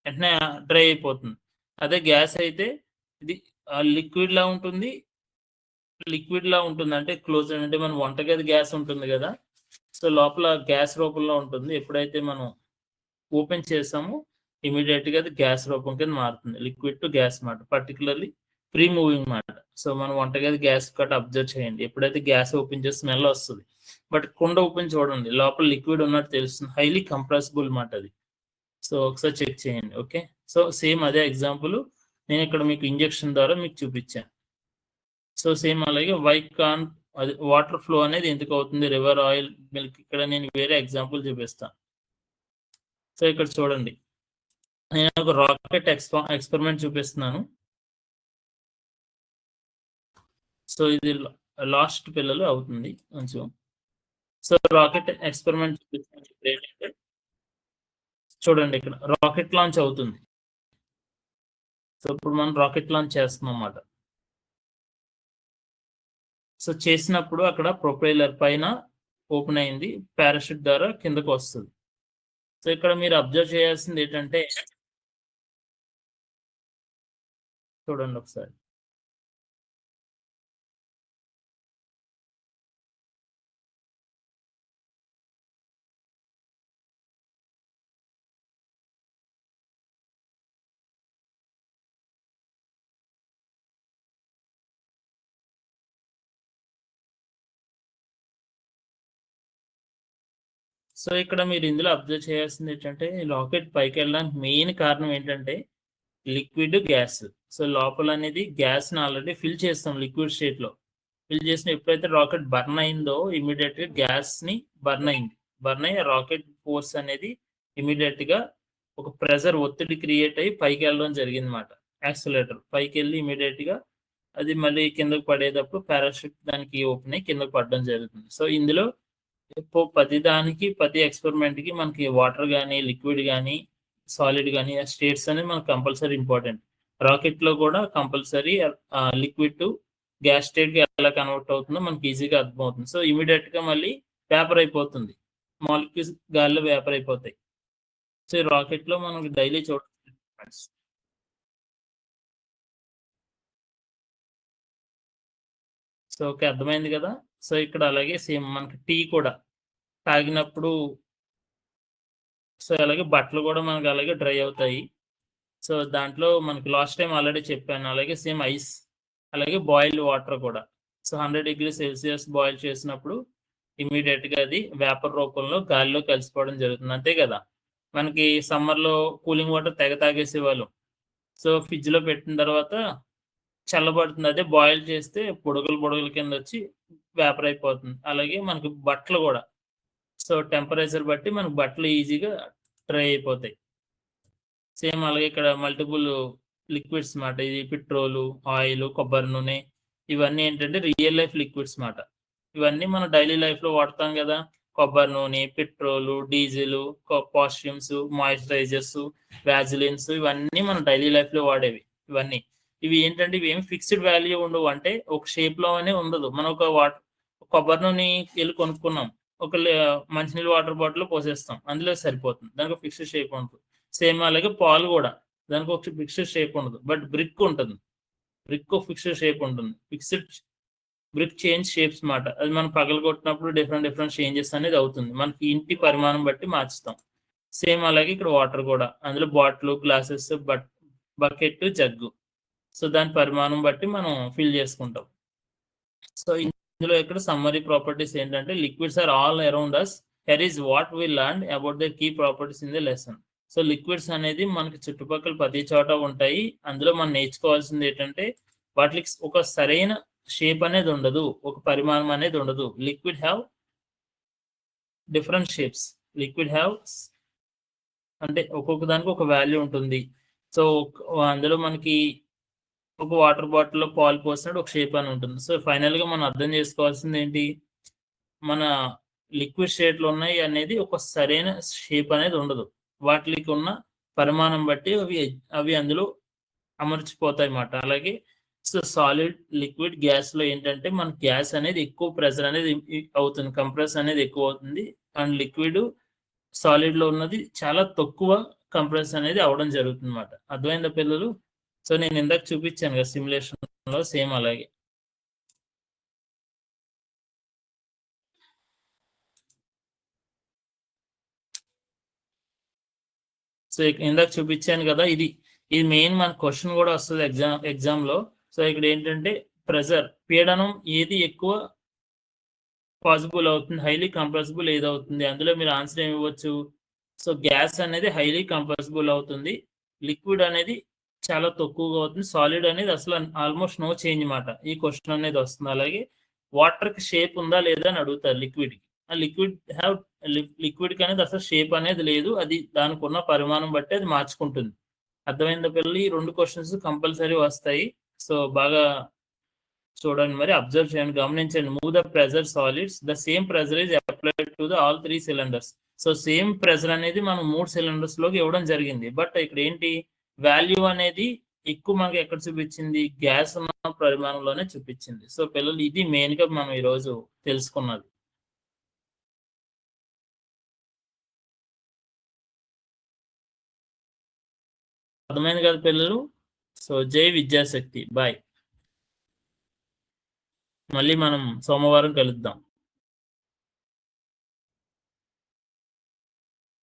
వెంటనే డ్రై అయిపోతుంది. అదే గ్యాస్ అయితే ఇది లిక్విడ్ లా ఉంటుంది, అంటే క్లోజ్ అంటే మన వంటగది గ్యాస్ ఉంటుంది కదా, సో లోపల గ్యాస్ రూపంలో ఉంటుంది. ఎప్పుడైతే మనం ఓపెన్ చేసామో ఇమీడియట్ గా అది గ్యాస్ రూపం కింద మారుతుంది. లిక్విడ్ టు గ్యాస్ మాట, పర్టికులర్లీ ఫ్రీ మూవింగ్ మాట. సో మనం వంటగది గ్యాస్ కట్ అబ్జర్వ్ చేయండి, ఎప్పుడైతే గ్యాస్ ఓపెన్ చేసి స్మెల్ వస్తుంది, బట్ కుండ ఓపెన్ చూడండి, లోపల లిక్విడ్ ఉన్నట్టు తెలుస్తుంది. హైలీ కంప్రెసిబుల్ మాట అది. సో ఒకసారి చెక్ చేయండి. ఓకే, సో సేమ్ అదే ఎగ్జాంపుల్ నేను ఇక్కడ మీకు ఇంజెక్షన్ ద్వారా మీకు చూపించాను. సో సేమ్ అలాగే వైకాన్ అది వాటర్ ఫ్లో అనేది ఎందుకు అవుతుంది, రివర్, ఆయిల్, మిల్క్. ఇక్కడ నేను వేరే ఎగ్జాంపుల్ చూపిస్తాను. సో ఇక్కడ చూడండి, నేను ఒక రాకెట్ ఎక్స్పెరిమెంట్ చూపిస్తున్నాను. సో ఇది లాస్ట్ పిల్లలు అవుతుంది కొంచెం. సో రాకెట్ ఎక్స్పెరిమెంట్ చూపిస్తాను. ఏంటంటే చూడండి, ఇక్కడ రాకెట్ లాంచ్ అవుతుంది. సో ఇప్పుడు మనం రాకెట్ లాంచ్ చేస్తున్నాం అన్నమాట. సో చేసినప్పుడు అక్కడ ప్రొపైలర్ పైన ఓపెన్ అయింది, పారాషూట్ ద్వారా కిందకు వస్తుంది. సో ఇక్కడ మీరు అబ్జర్వ్ చేయాల్సింది ఏంటంటే చూడండి ఒకసారి, సో ఇక్కడ మీరు ఇందులో అబ్జర్వ్ చేయాల్సింది ఏంటంటే రాకెట్ పైకి వెళ్ళడానికి మెయిన్ కారణం ఏంటంటే లిక్విడ్, గ్యాస్. సో లోపల అనేది గ్యాస్ ని ఆల్రెడీ ఫిల్ చేస్తాం లిక్విడ్ స్టేట్ లో. ఫిల్ చేసిన ఎప్పుడైతే రాకెట్ బర్న్ అయిందో ఇమీడియట్ గా గ్యాస్ ని బర్న్ అయ్యి రాకెట్ ఫోర్స్ అనేది ఇమీడియట్ గా ఒక ప్రెజర్, ఒత్తిడి క్రియేట్ అయ్యి పైకి వెళ్ళడం జరిగింది అనమాట. యాక్సిలరేటర్ పైకి వెళ్ళి ఇమీడియట్ గా అది మళ్ళీ కిందకు పడేటప్పుడు పారాషూట్ దానికి ఓపెన్ అయ్యి కిందకు పడడం జరుగుతుంది. సో ఇందులో ప్రతి ఎక్స్పెరిమెంట్ కి మనకి వాటర్ కానీ, లిక్విడ్ కానీ, సాలిడ్ కానీ స్టేట్స్ అనేది మనకు కంపల్సరీ ఇంపార్టెంట్. రాకెట్ లో కూడా compulsory liquid to gas state కి ఎలా కన్వర్ట్ అవుతుందో మనకి ఈజీగా అర్థమవుతుంది. సో ఇమీడియట్ గా మళ్ళీ వేపర్ అయిపోతుంది, మాలిక్యూల్స్ గాలిలో వేపర్ అయిపోతాయి. సో ఈ రాకెట్ లో మనకి డైలీ చూడాలి. సో ఓకే, అర్థమైంది కదా. సో ఇక్కడ అలాగే సేమ్ మనకి టీ కూడా తాగినప్పుడు, సో అలాగే బట్టలు కూడా మనకి అలాగే డ్రై అవుతాయి. సో దాంట్లో మనకి లాస్ట్ టైం ఆల్రెడీ చెప్పాను. అలాగే సేమ్ ఐస్, అలాగే బాయిల్డ్ వాటర్ కూడా. సో 100 degrees Celsius బాయిల్ చేసినప్పుడు ఇమీడియట్ గా అది వేపర్ రూపంలో గాలిలో కలిసిపోవడం జరుగుతుంది, అంతే కదా. మనకి సమ్మర్ లో కూలింగ్ వాటర్ తెగ తాగేసేవాళ్ళం. సో ఫ్రిడ్జ్ లో పెట్టిన తర్వాత చల్లబడుతుంది, అదే బాయిల్ చేస్తే బుడగలు కింద వచ్చి వేపర్ అయిపోతుంది. అలాగే మనకి బట్టలు కూడా, సో టెంపరేచర్ బట్టి మనకు బట్టలు ఈజీగా డ్రై అయిపోతాయి. సేమ్ అలాగే ఇక్కడ మల్టిపుల్ లిక్విడ్స్ మాట. ఇది పెట్రోలు, ఆయిల్, కొబ్బరి నూనె, ఇవన్నీ ఏంటంటే రియల్ లైఫ్ లిక్విడ్స్ మాట. ఇవన్నీ మనం డైలీ లైఫ్ లో వాడతాం కదా. కొబ్బరి నూనె, పెట్రోలు, డీజిల్, పాస్ట్యూమ్స్, మాయిశ్చరైజర్స్, వ్యాజిలిన్స్, ఇవన్నీ మనం డైలీ లైఫ్ లో వాడేవి. ఇవి ఏంటంటే ఇవి ఏమి ఫిక్స్డ్ వాల్యూ ఉండవు, అంటే ఒక షేప్ లోనే ఉండదు. మనం ఒక కొబ్బరి నూనె వెళ్ళి కొనుక్కున్నాం, ఒక మంచినీళ్ళ వాటర్ బాటిల్ పోసేస్తాం, అందులో సరిపోతుంది, దానికి ఫిక్స్డ్ షేప్ ఉంటుంది. సేమ్ అలాగే పాలు కూడా, దానికి ఒక ఫిక్స్డ్ షేప్ ఉండదు, బట్ బ్రిక్ ఉంటుంది, బ్రిక్ ఫిక్స్డ్ షేప్ ఉంటుంది. ఫిక్స్డ్ బ్రిక్ చేంజ్ షేప్స్ మాట. అది మనం పగలు కొట్టినప్పుడు డిఫరెంట్ చేంజెస్ అనేది అవుతుంది, మనకి ఇంటి పరిమాణం బట్టి మార్చుతాం. సేమ్ అలాగే ఇక్కడ వాటర్ కూడా, అందులో bottle, glasses, bucket, jug, so దాని పరిమాణం బట్టి మనం ఫిల్ చేసుకుంటాం. సో ఇందులో ఇక్కడ సమ్మరీ ప్రాపర్టీస్ ఏంటంటే liquids are all around us, here is what we learn about the key properties in the lesson. So liquids అనేది మనకి చుట్టుపక్కల ప్రతి చోట ఉంటాయి. అందులో మనం నేర్చుకోవాల్సింది ఏంటంటే వాటికి ఒక సరైన షేప్ అనేది ఉండదు, ఒక పరిమాణం అనేది ఉండదు. Liquid have different shapes. Liquid have అంటే ఒక్కొక్క దానికి ఒక వాల్యూ ఉంటుంది. సో అందులో మనకి ఒక వాటర్ బాటిల్లో పాలు పోసినట్టు ఒక షేప్ అని ఉంటుంది. సో ఫైనల్ గా మనం అర్థం చేసుకోవాల్సింది ఏంటి, మన లిక్విడ్ స్టేట్ లో ఉన్నాయి అనేది ఒక సరైన షేప్ అనేది ఉండదు. వాటికి ఉన్న పరిమాణం బట్టి అవి అందులో అమర్చిపోతాయి అన్నమాట. అలాగే సో సాలిడ్, లిక్విడ్, గ్యాస్ లో ఏంటంటే మన గ్యాస్ అనేది ఎక్కువ ప్రెషర్ అనేది అవుతుంది, కంప్రెస్ అనేది ఎక్కువ అవుతుంది. అండ్ లిక్విడ్ సాలిడ్ లో ఉన్నది చాలా తక్కువ కంప్రెస్ అనేది అవడం జరుగుతుంది అన్నమాట. అర్థమైందా పిల్లలు? సో నేను ఇందాక చూపించాను కదా సిమ్యులేషన్ లో, సేమ్ అలాగే. సో ఇందాక చూపించాను కదా, ఇది మెయిన్ మన క్వశ్చన్ కూడా వస్తుంది ఎగ్జామ్ లో. సో ఇక్కడ ఏంటంటే ప్రెషర్, పీడనం ఏది ఎక్కువ పాసిబుల్ అవుతుంది, హైలీ కంప్రెసిబుల్ ఏది అవుతుంది, అందులో మీరు ఆన్సర్ ఏమి ఇవ్వచ్చు. సో గ్యాస్ అనేది హైలీ కంప్రెసిబుల్ అవుతుంది, లిక్విడ్ అనేది చాలా తక్కువగా అవుతుంది, సాలిడ్ అనేది అసలు ఆల్మోస్ట్ నో చేంజ్ మాట. ఈ క్వశ్చన్ అనేది వస్తుంది. అలాగే వాటర్ కి షేప్ ఉందా లేదా అని అడుగుతారు లిక్విడ్ కి. లిక్విడ్ కి అనేది అసలు షేప్ అనేది లేదు, అది దానికి ఉన్న పరిమాణం బట్టి అది మార్చుకుంటుంది. అర్థమైందా పిల్లలు? ఈ 2 క్వశ్చన్స్ కంపల్సరీ వస్తాయి. సో బాగా చూడండి, మరి అబ్జర్వ్ చేయండి, గమనించండి. Move the pressure solids, the same pressure is applied to the all 3 cylinders. So same pressure అనేది మనం 3 cylinders లోకి ఇవ్వడం జరిగింది. బట్ ఇక్కడ ఏంటి, వాల్యూ అనేది ఎక్కువ మనకి ఎక్కడ చూపించింది, గ్యాస్ ఉన్న పరిమాణంలోనే చూపించింది. సో పిల్లలు ఇది మెయిన్ గా మనం ఈరోజు తెలుసుకున్నది. అర్థమైంది కదా పిల్లలు? సో జై విద్యాశక్తి, బాయ్. మళ్ళీ మనం సోమవారం కలుద్దాం.